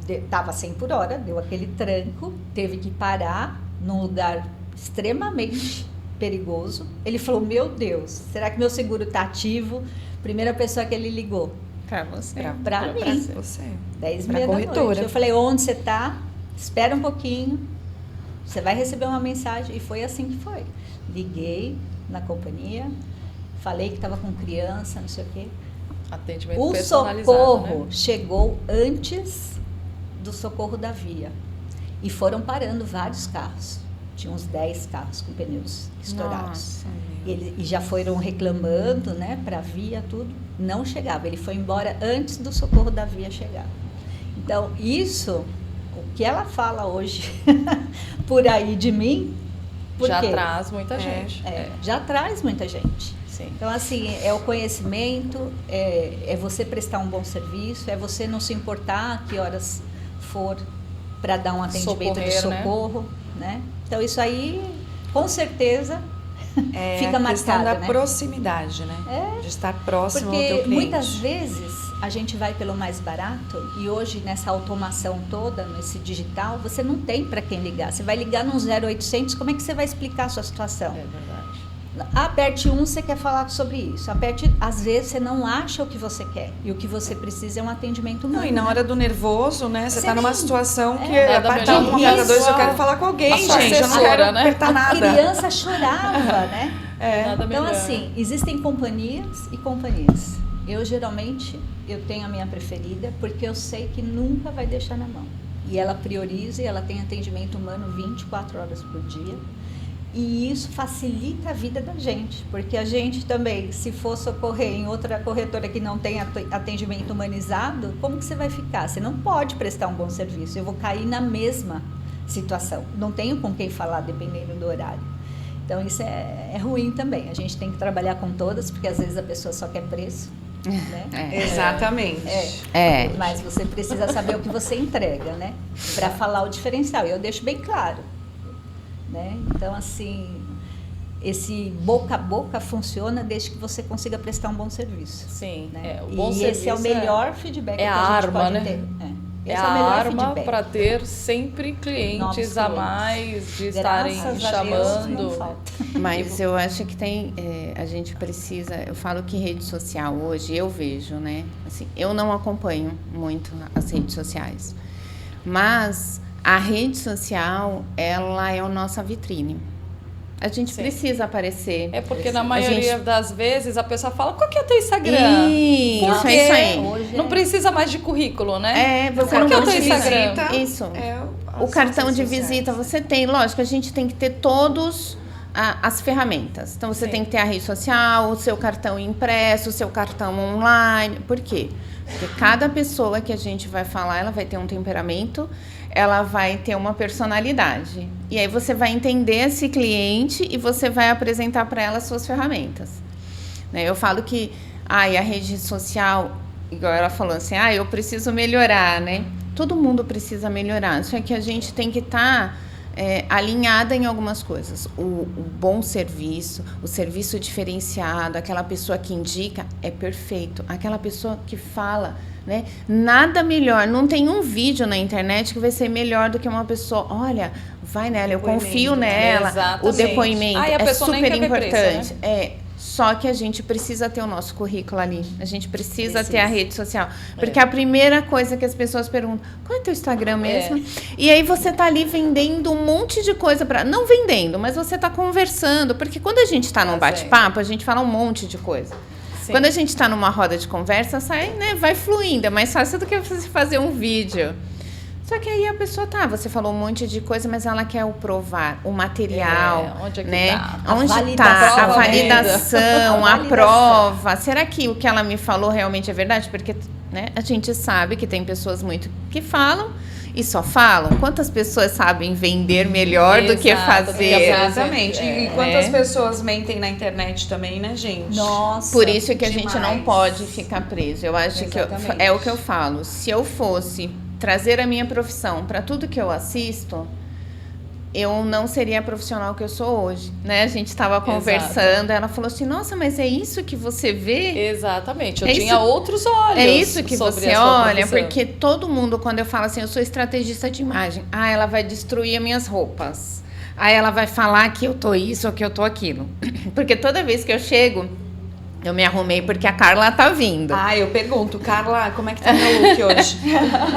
[SPEAKER 3] estava 100 por hora, deu aquele tranco, teve que parar num lugar extremamente perigoso. Ele falou, meu Deus, será que meu seguro está ativo? Primeira pessoa que ele ligou.
[SPEAKER 4] Para você.
[SPEAKER 3] Para mim.
[SPEAKER 2] Você.
[SPEAKER 3] 10h30
[SPEAKER 2] Pra
[SPEAKER 3] da
[SPEAKER 2] corretora.
[SPEAKER 3] noite. Eu falei, onde você está? Espera um pouquinho, você vai receber uma mensagem. E foi assim que foi. Liguei na companhia, falei que estava com criança, não sei o quê.
[SPEAKER 1] Atendimento
[SPEAKER 3] O
[SPEAKER 1] personalizado,
[SPEAKER 3] socorro
[SPEAKER 1] né?
[SPEAKER 3] chegou antes do socorro da via. E foram parando vários carros. Tinha uns 10 carros com pneus estourados.
[SPEAKER 4] Nossa.
[SPEAKER 3] E já foram reclamando, né, para a via, tudo. Não chegava. Ele foi embora antes do socorro da via chegar. Então, isso, o que ela fala hoje por aí de mim, por
[SPEAKER 1] Já
[SPEAKER 3] quê?
[SPEAKER 1] traz muita gente.
[SPEAKER 3] Já traz muita gente.
[SPEAKER 1] Sim.
[SPEAKER 3] Então, assim, é o conhecimento, é você prestar um bom serviço, é você não se importar a que horas for para dar um atendimento de
[SPEAKER 1] Socorrer,
[SPEAKER 3] socorro, né? Então, isso aí, com certeza, fica
[SPEAKER 2] a questão
[SPEAKER 3] marcado,
[SPEAKER 2] da
[SPEAKER 3] né?
[SPEAKER 2] proximidade, né? De estar próximo ao teu
[SPEAKER 3] Porque
[SPEAKER 2] cliente.
[SPEAKER 3] muitas vezes a gente vai pelo mais barato e hoje nessa automação toda, nesse digital, você não tem para quem ligar. Você vai ligar num 0800, como é que você vai explicar a sua situação?
[SPEAKER 1] É verdade.
[SPEAKER 3] Aperte 1, você quer falar sobre isso. Às vezes você não acha o que você quer. E o que você precisa é um atendimento humano.
[SPEAKER 2] Não, e na hora do nervoso, né? Você tá numa situação que
[SPEAKER 1] nada
[SPEAKER 2] apertar
[SPEAKER 1] melhor
[SPEAKER 2] um,
[SPEAKER 1] que
[SPEAKER 2] aperta dois,
[SPEAKER 1] isso.
[SPEAKER 2] eu quero falar com alguém,
[SPEAKER 1] Uma
[SPEAKER 2] gente. Eu não
[SPEAKER 1] assessora,
[SPEAKER 2] quero
[SPEAKER 1] né?
[SPEAKER 2] apertar
[SPEAKER 3] A
[SPEAKER 2] nada.
[SPEAKER 3] criança chorava, né?
[SPEAKER 1] Nada melhor.
[SPEAKER 3] Então, assim, existem companhias e companhias. Eu, geralmente, eu tenho a minha preferida porque eu sei que nunca vai deixar na mão. E ela prioriza e ela tem atendimento humano 24 horas por dia. E isso facilita a vida da gente, porque a gente também, se for socorrer em outra corretora que não tem atendimento humanizado, como que você vai ficar? Você não pode prestar um bom serviço. Eu vou cair na mesma situação. Não tenho com quem falar, dependendo do horário. Então, isso é ruim também. A gente tem que trabalhar com todas, porque às vezes a pessoa só quer preço. Né?
[SPEAKER 2] Exatamente.
[SPEAKER 3] Mas você precisa saber o que você entrega, né? Para falar o diferencial. E eu deixo bem claro. Né? Então, assim, esse boca a boca funciona desde que você consiga prestar um bom serviço.
[SPEAKER 1] Sim,
[SPEAKER 3] né?
[SPEAKER 1] o bom
[SPEAKER 3] e
[SPEAKER 1] serviço
[SPEAKER 3] esse é o melhor feedback
[SPEAKER 1] é
[SPEAKER 3] que
[SPEAKER 1] a
[SPEAKER 3] a gente
[SPEAKER 1] arma,
[SPEAKER 3] pode
[SPEAKER 1] né?
[SPEAKER 3] ter.
[SPEAKER 1] É
[SPEAKER 3] Esse
[SPEAKER 1] a
[SPEAKER 3] o melhor
[SPEAKER 1] arma
[SPEAKER 3] feedback.
[SPEAKER 1] para ter sempre clientes
[SPEAKER 3] Novos
[SPEAKER 1] a
[SPEAKER 3] clientes.
[SPEAKER 1] mais, de estarem
[SPEAKER 3] Graças a Deus, não
[SPEAKER 1] chamando.
[SPEAKER 3] falta.
[SPEAKER 4] Mas eu acho que a gente precisa, eu falo que rede social hoje, eu vejo, né? Assim, eu não acompanho muito as redes sociais, mas a rede social, ela é a nossa vitrine. A gente precisa aparecer.
[SPEAKER 1] É porque na maioria das vezes a pessoa fala, qual que é o teu Instagram?
[SPEAKER 4] Isso,
[SPEAKER 1] Porque
[SPEAKER 4] é isso aí.
[SPEAKER 3] Hoje
[SPEAKER 1] não precisa mais de currículo, né?
[SPEAKER 4] Você
[SPEAKER 1] Qual
[SPEAKER 4] não
[SPEAKER 1] que é o teu
[SPEAKER 4] precisa.
[SPEAKER 1] Instagram?
[SPEAKER 4] Isso.
[SPEAKER 2] As
[SPEAKER 4] O cartão
[SPEAKER 2] redes
[SPEAKER 4] de
[SPEAKER 2] sociais.
[SPEAKER 4] visita você tem, lógico, a gente tem que ter todos as ferramentas. Então você tem que ter a rede social, o seu cartão impresso, o seu cartão online. Por quê? Porque cada pessoa que a gente vai falar, ela vai ter um temperamento, ela vai ter uma personalidade. E aí você vai entender esse cliente e você vai apresentar para ela as suas ferramentas. Né? Eu falo que a rede social, igual ela falou assim, eu preciso melhorar, né? Todo mundo precisa melhorar, só que a gente tem que estar alinhada em algumas coisas. O bom serviço, o serviço diferenciado, aquela pessoa que indica é perfeito. Aquela pessoa que fala, né? Nada melhor, não tem um vídeo na internet que vai ser melhor do que uma pessoa, olha, vai nela, eu confio nela.
[SPEAKER 1] Exatamente.
[SPEAKER 4] O depoimento
[SPEAKER 1] E a
[SPEAKER 4] é
[SPEAKER 1] pessoa nem
[SPEAKER 4] super
[SPEAKER 1] quer ver
[SPEAKER 4] importante.
[SPEAKER 1] preço, né?
[SPEAKER 4] Só que a gente precisa ter o nosso currículo ali. A gente precisa ter a rede social. Porque a primeira coisa que as pessoas perguntam, qual é teu Instagram mesmo? E aí você tá ali vendendo um monte de coisa para, não vendendo, mas você tá conversando, porque quando a gente tá num bate-papo, a gente fala um monte de coisa. Sim. Quando a gente tá numa roda de conversa, sai, né, vai fluindo, é mais fácil do que você fazer um vídeo. Só que aí a pessoa você falou um monte de coisa, mas ela quer o provar, o material,
[SPEAKER 1] onde é que
[SPEAKER 4] né?
[SPEAKER 1] tá?
[SPEAKER 4] Onde está a validação, a prova. Será que o que ela me falou realmente é verdade? Porque, né, a gente sabe que tem pessoas muito que falam e só falam. Quantas pessoas sabem vender melhor do que fazer?
[SPEAKER 2] Exatamente. E quantas pessoas mentem na internet também, né, gente?
[SPEAKER 3] Nossa.
[SPEAKER 4] Por isso que a gente não pode ficar preso. Eu acho que é o que eu falo. Se eu fosse trazer a minha profissão para tudo que eu assisto, eu não seria a profissional que eu sou hoje, né? A gente estava conversando, ela falou assim, nossa, mas é isso que você vê?
[SPEAKER 1] Exatamente, eu tinha outros olhos.
[SPEAKER 4] É isso que
[SPEAKER 1] sobre
[SPEAKER 4] você
[SPEAKER 1] a sua
[SPEAKER 4] olha,
[SPEAKER 1] profissão.
[SPEAKER 4] porque todo mundo, quando eu falo assim, eu sou estrategista de imagem, ela vai destruir as minhas roupas, ela vai falar que eu tô isso ou que eu tô aquilo, porque toda vez que eu chego, eu me arrumei porque a Carla tá vindo.
[SPEAKER 2] Eu pergunto, Carla, como é que tá meu look hoje?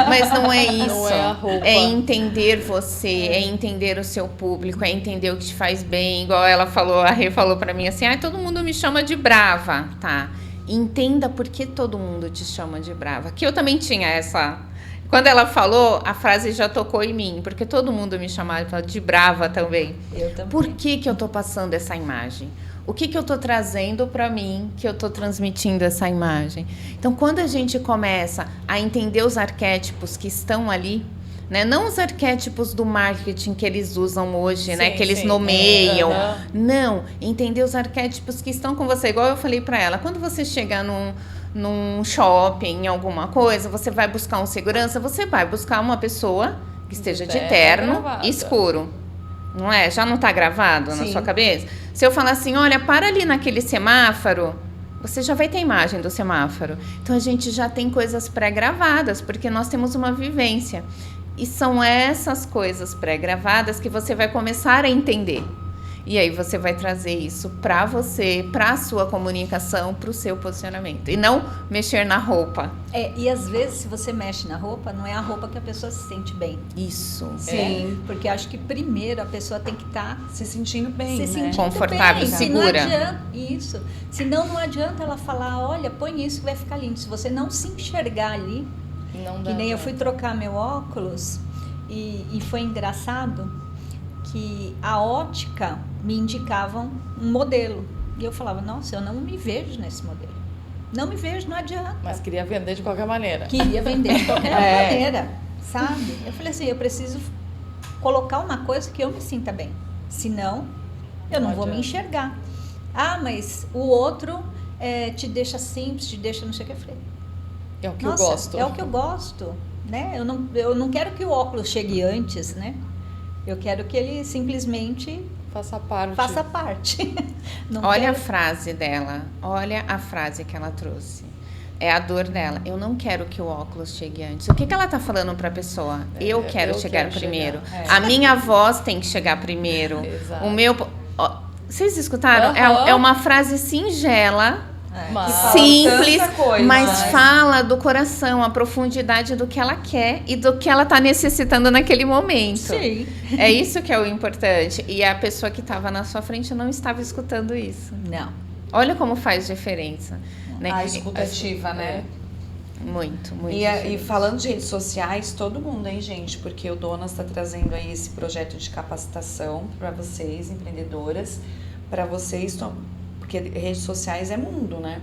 [SPEAKER 4] Mas não é isso.
[SPEAKER 1] Não é a roupa.
[SPEAKER 4] É entender você, é entender o seu público, é entender o que te faz bem. Igual ela falou, a Rê falou pra mim assim, todo mundo me chama de brava, tá? Entenda por que todo mundo te chama de brava. Que eu também tinha essa... Quando ela falou, a frase já tocou em mim, porque todo mundo me chamava de brava também.
[SPEAKER 3] Eu também.
[SPEAKER 4] Por que eu tô passando essa imagem? O que eu estou trazendo para mim, que eu estou transmitindo essa imagem? Então, quando a gente começa a entender os arquétipos que estão ali, né? Não os arquétipos do marketing que eles usam hoje, né? Que eles nomeiam. Não, entender os arquétipos que estão com você. Igual eu falei para ela, quando você chegar num shopping, em alguma coisa, você vai buscar um segurança, você vai buscar uma pessoa que esteja de terno escuro. Não é? Já não está gravado na sua cabeça? Se eu falar assim, olha, para ali naquele semáforo, Você já vai ter imagem do semáforo. Então, a gente já tem coisas pré-gravadas, porque nós temos uma vivência. E são essas coisas pré-gravadas que você vai começar a entender. E aí você vai trazer isso para você, para a sua comunicação, para o seu posicionamento. E não mexer na roupa.
[SPEAKER 3] E às vezes, se você mexe na roupa, não é a roupa que a pessoa se sente bem.
[SPEAKER 4] Isso.
[SPEAKER 2] Sim.
[SPEAKER 3] Porque acho que primeiro a pessoa tem que estar
[SPEAKER 2] Se sentindo bem,
[SPEAKER 3] se
[SPEAKER 2] né?
[SPEAKER 3] sentindo
[SPEAKER 4] Confortável,
[SPEAKER 3] bem.
[SPEAKER 4] segura.
[SPEAKER 3] Se não adianta, isso. Senão não adianta ela falar, olha, põe isso que vai ficar lindo. Se você não se enxergar ali,
[SPEAKER 1] Não dá
[SPEAKER 3] que nem eu
[SPEAKER 1] pra-
[SPEAKER 3] fui trocar meu óculos e foi engraçado que a ótica me indicavam um modelo. E eu falava, nossa, eu não me vejo nesse modelo. Não me vejo, não adianta.
[SPEAKER 1] Mas queria vender de qualquer maneira.
[SPEAKER 3] Queria vender de qualquer
[SPEAKER 2] É.
[SPEAKER 3] maneira, sabe? Eu falei assim, eu preciso colocar uma coisa que eu me sinta bem. Senão, eu não
[SPEAKER 1] Não
[SPEAKER 3] vou me
[SPEAKER 1] adianta.
[SPEAKER 3] enxergar. Ah, mas o outro te deixa simples, te deixa não sei o que. Eu falei,
[SPEAKER 1] É o que
[SPEAKER 3] nossa,
[SPEAKER 1] eu gosto.
[SPEAKER 3] é o que eu gosto, né? Eu não quero que o óculos chegue antes, né? Eu quero que ele simplesmente
[SPEAKER 1] Faça parte.
[SPEAKER 3] faça parte. Não
[SPEAKER 4] Olha a
[SPEAKER 3] quero-
[SPEAKER 4] frase dela. Olha a frase que ela trouxe. É a dor dela. Eu não quero que o óculos chegue antes. O que ela tá falando para a pessoa? Eu quero chegar
[SPEAKER 1] quero
[SPEAKER 4] primeiro.
[SPEAKER 1] chegar.
[SPEAKER 4] A minha voz tem que chegar primeiro.
[SPEAKER 1] Exato.
[SPEAKER 4] O meu... Ó, vocês escutaram?
[SPEAKER 1] Aham.
[SPEAKER 4] É uma frase singela,
[SPEAKER 1] Mas-
[SPEAKER 2] fala
[SPEAKER 4] simples,
[SPEAKER 2] tanta coisa,
[SPEAKER 4] mas
[SPEAKER 2] né?
[SPEAKER 4] fala do coração, a profundidade do que ela quer e do que ela tá necessitando naquele momento.
[SPEAKER 3] Sim.
[SPEAKER 4] É isso que é o importante. E a pessoa que estava na sua frente não estava escutando isso.
[SPEAKER 3] Não.
[SPEAKER 4] Olha como faz diferença. Né?
[SPEAKER 2] A escutativa, né?
[SPEAKER 4] Muito, muito.
[SPEAKER 2] E
[SPEAKER 4] diferente.
[SPEAKER 2] falando de redes sociais, todo mundo, hein, gente? Porque o Donas está trazendo aí esse projeto de capacitação para vocês, empreendedoras, para vocês, porque redes sociais é mundo, né?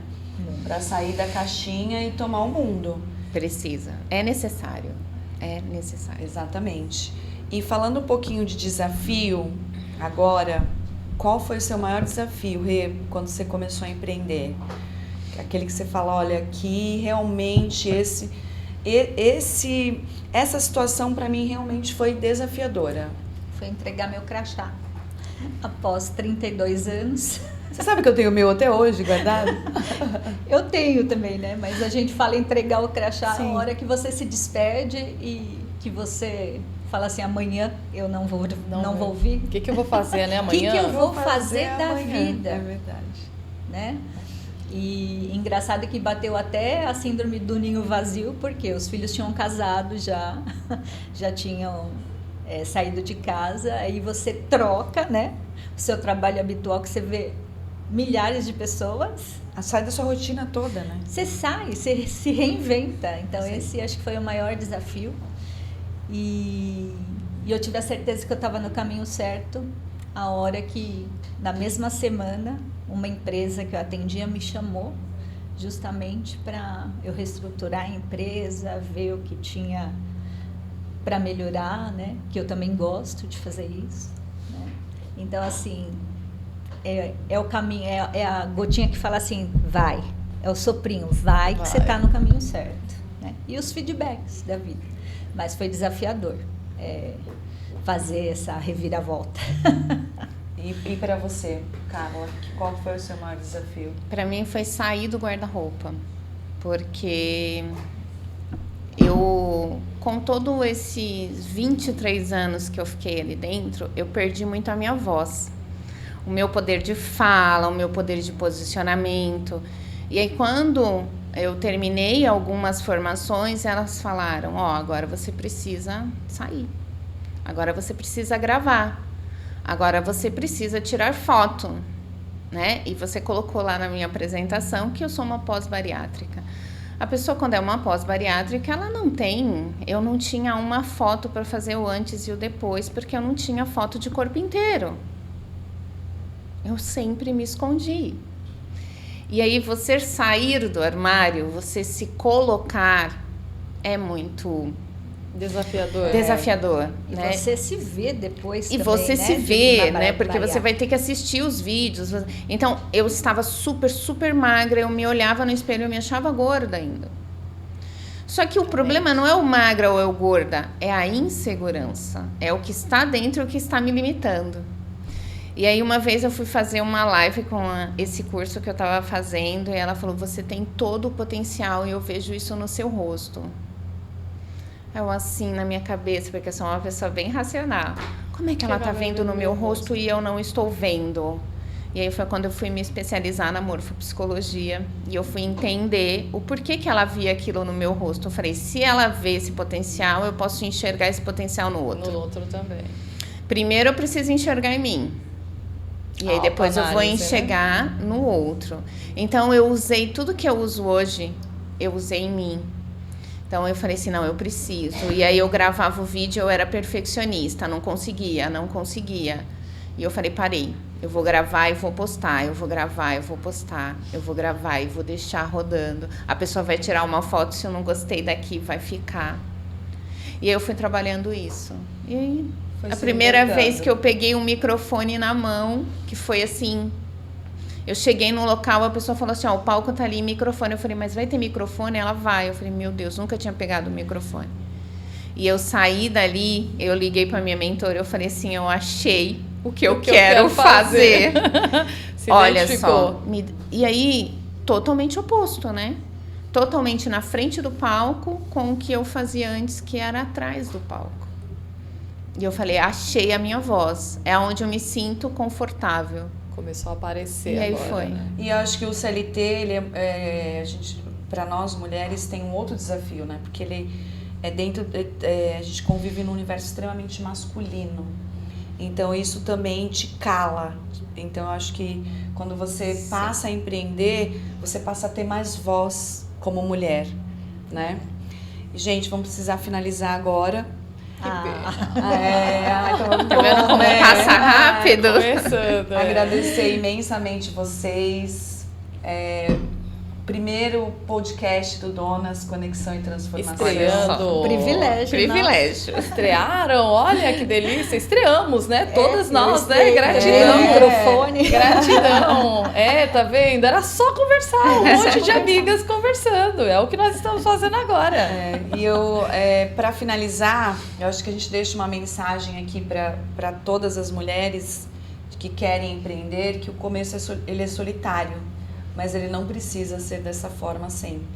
[SPEAKER 2] Para sair da caixinha e tomar o mundo.
[SPEAKER 4] Precisa. É necessário. É necessário.
[SPEAKER 2] Exatamente. E falando um pouquinho de desafio, agora, qual foi o seu maior desafio, Rê, quando você começou a empreender? Aquele que você fala, olha, aqui realmente essa situação para mim realmente foi desafiadora.
[SPEAKER 3] Foi entregar meu crachá. Após 32 anos.
[SPEAKER 2] Você sabe que eu tenho o meu até hoje guardado?
[SPEAKER 3] Eu tenho também, né? Mas a gente fala entregar o crachá
[SPEAKER 2] Sim.
[SPEAKER 3] na hora que você se despede e que você fala assim, amanhã eu não vou vir.
[SPEAKER 1] O que eu vou fazer, né?
[SPEAKER 3] O que
[SPEAKER 1] Amanhã?
[SPEAKER 3] eu vou fazer da
[SPEAKER 2] amanhã.
[SPEAKER 3] vida?
[SPEAKER 2] É verdade.
[SPEAKER 3] Né? E engraçado que bateu até a síndrome do ninho vazio, porque os filhos tinham casado já, já tinham saído de casa, aí você troca, né? O seu trabalho habitual, que você vê milhares de pessoas,
[SPEAKER 2] Sai da sua rotina toda, né?
[SPEAKER 3] você sai, você se reinventa. Então
[SPEAKER 2] Sim.
[SPEAKER 3] esse acho que foi o maior desafio. E eu tive a certeza que eu estava no caminho certo a hora que, na mesma semana, uma empresa que eu atendia me chamou justamente para eu reestruturar a empresa, ver o que tinha para melhorar, né? Que eu também gosto de fazer isso, né? Então, assim, é o caminho, é a gotinha que fala assim, vai, é o soprinho, vai que você está no caminho certo, né? E os feedbacks da vida. Mas foi desafiador fazer essa reviravolta.
[SPEAKER 2] E para você, Carla, qual foi o seu maior desafio?
[SPEAKER 4] Para mim foi sair do guarda-roupa, porque eu, com todos esses 23 anos que eu fiquei ali dentro, eu perdi muito a minha voz, o meu poder de fala, o meu poder de posicionamento. E aí quando eu terminei algumas formações, elas falaram, agora você precisa sair, agora você precisa gravar, agora você precisa tirar foto, né? E você colocou lá na minha apresentação que eu sou uma pós-bariátrica. A pessoa, quando é uma pós-bariátrica, ela não tem... Eu não tinha uma foto para fazer o antes e o depois, porque eu não tinha foto de corpo inteiro. Eu sempre me escondi. E aí, você sair do armário, você se colocar, é muito
[SPEAKER 1] Desafiador.
[SPEAKER 4] desafiador,
[SPEAKER 3] E
[SPEAKER 4] né?
[SPEAKER 3] você se vê depois
[SPEAKER 4] E
[SPEAKER 3] também,
[SPEAKER 4] você
[SPEAKER 3] né?
[SPEAKER 4] se vê,
[SPEAKER 3] Na
[SPEAKER 4] né? Porque você
[SPEAKER 3] bariátrica.
[SPEAKER 4] vai ter que assistir os vídeos. Então, eu estava super, super magra. Eu me olhava no espelho e eu me achava gorda ainda. Só que o problema não é o magra ou é o gorda. É a insegurança. É o que está dentro o que está me limitando. E aí uma vez eu fui fazer uma live com esse curso que eu estava fazendo, e ela falou, você tem todo o potencial e eu vejo isso no seu rosto. Eu assim, na minha cabeça, porque eu sou uma pessoa bem racional. Como é que ela está vendo no meu rosto e eu não estou vendo? E aí foi quando eu fui me especializar na morfopsicologia e eu fui entender o porquê que ela via aquilo no meu rosto. Eu falei, se ela vê esse potencial, eu posso enxergar esse potencial no outro.
[SPEAKER 1] No outro também.
[SPEAKER 4] Primeiro eu preciso enxergar em mim. E aí depois eu vou enxergar, né, no outro. Então eu usei tudo que eu uso hoje, eu usei em mim. Então eu falei assim, não, eu preciso. E aí eu gravava o vídeo, eu era perfeccionista, não conseguia. E eu falei, parei, eu vou gravar e vou postar, eu vou gravar, eu vou postar, eu vou gravar e vou deixar rodando. A pessoa vai tirar uma foto, se eu não gostei daqui, vai ficar. E aí eu fui trabalhando isso. E aí, a primeira vez que eu peguei um microfone na mão, que foi assim, eu cheguei no local, a pessoa falou assim, ó, o palco tá ali, microfone. Eu falei, mas vai ter microfone? Ela vai. Eu falei, meu Deus, nunca tinha pegado o microfone. E eu saí dali, eu liguei pra minha mentora, eu falei assim, eu achei o que eu quero fazer. Olha só. E aí, totalmente oposto, né? Totalmente na frente do palco com o que eu fazia antes, que era atrás do palco. E eu falei, achei a minha voz. É onde eu me sinto confortável.
[SPEAKER 1] Começou a aparecer.
[SPEAKER 4] E aí
[SPEAKER 1] agora,
[SPEAKER 4] foi.
[SPEAKER 1] Né?
[SPEAKER 2] E eu acho que o CLT, ele para nós mulheres, tem um outro desafio, né? Porque ele é a gente convive num universo extremamente masculino. Então, isso também te cala. Então, eu acho que quando você passa a empreender, você passa a ter mais voz como mulher, né? E, gente, vamos precisar finalizar agora.
[SPEAKER 4] Tá vendo como passa rápido?
[SPEAKER 2] Agradecer imensamente vocês. Primeiro podcast do Donas, Conexão e Transformação.
[SPEAKER 1] Estreando.
[SPEAKER 4] Privilégio.
[SPEAKER 1] Estrearam, olha que delícia. Estreamos, né? Todas nós, né? Gratidão.
[SPEAKER 3] Microfone.
[SPEAKER 1] Gratidão. Tá vendo? Era só conversar, um monte de amigas conversando. É o que nós estamos fazendo agora.
[SPEAKER 2] E eu, para finalizar, eu acho que a gente deixa uma mensagem aqui para todas as mulheres que querem empreender, que o começo ele é solitário. Mas ele não precisa ser dessa forma sempre,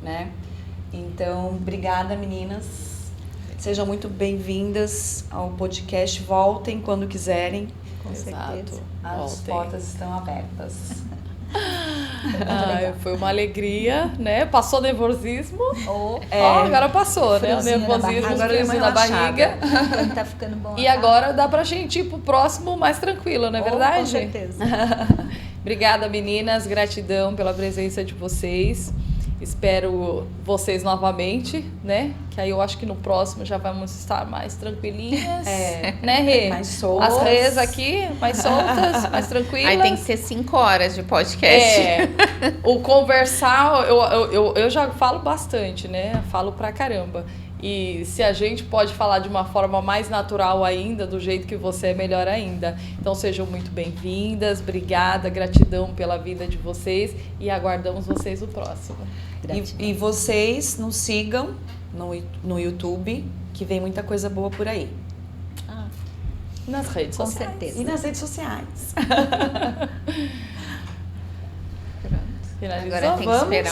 [SPEAKER 2] né? Então, obrigada, meninas. Sejam muito bem-vindas ao podcast. Voltem quando quiserem.
[SPEAKER 3] Com certeza.
[SPEAKER 2] As portas estão abertas.
[SPEAKER 1] Foi uma alegria, né? Passou o nervosismo.
[SPEAKER 3] É.
[SPEAKER 1] Agora passou, né? O
[SPEAKER 3] Friozinho
[SPEAKER 1] nervosismo,
[SPEAKER 2] agora
[SPEAKER 1] friozinho na barriga.
[SPEAKER 3] Tá ficando bom.
[SPEAKER 1] E agora dá pra gente ir pro próximo mais tranquilo, não é verdade?
[SPEAKER 3] Com certeza.
[SPEAKER 1] Obrigada, meninas. Gratidão pela presença de vocês. Espero vocês novamente, né? Que aí eu acho que no próximo já vamos estar mais tranquilinhas. Né, Rê?
[SPEAKER 2] Mais soltas.
[SPEAKER 1] As Rês aqui, mais soltas, mais tranquilas.
[SPEAKER 4] Aí tem que ser 5 horas de podcast.
[SPEAKER 1] O conversar, eu já falo bastante, né? Falo pra caramba. E se a gente pode falar de uma forma mais natural ainda, do jeito que você é, melhor ainda. Então sejam muito bem-vindas, obrigada, gratidão pela vida de vocês e aguardamos vocês no próximo.
[SPEAKER 2] E vocês nos sigam no YouTube, que vem muita coisa boa por aí.
[SPEAKER 1] Nas redes
[SPEAKER 3] Com
[SPEAKER 1] sociais.
[SPEAKER 3] certeza.
[SPEAKER 2] E nas redes sociais.
[SPEAKER 1] Finalizou?
[SPEAKER 4] Agora tem que esperar.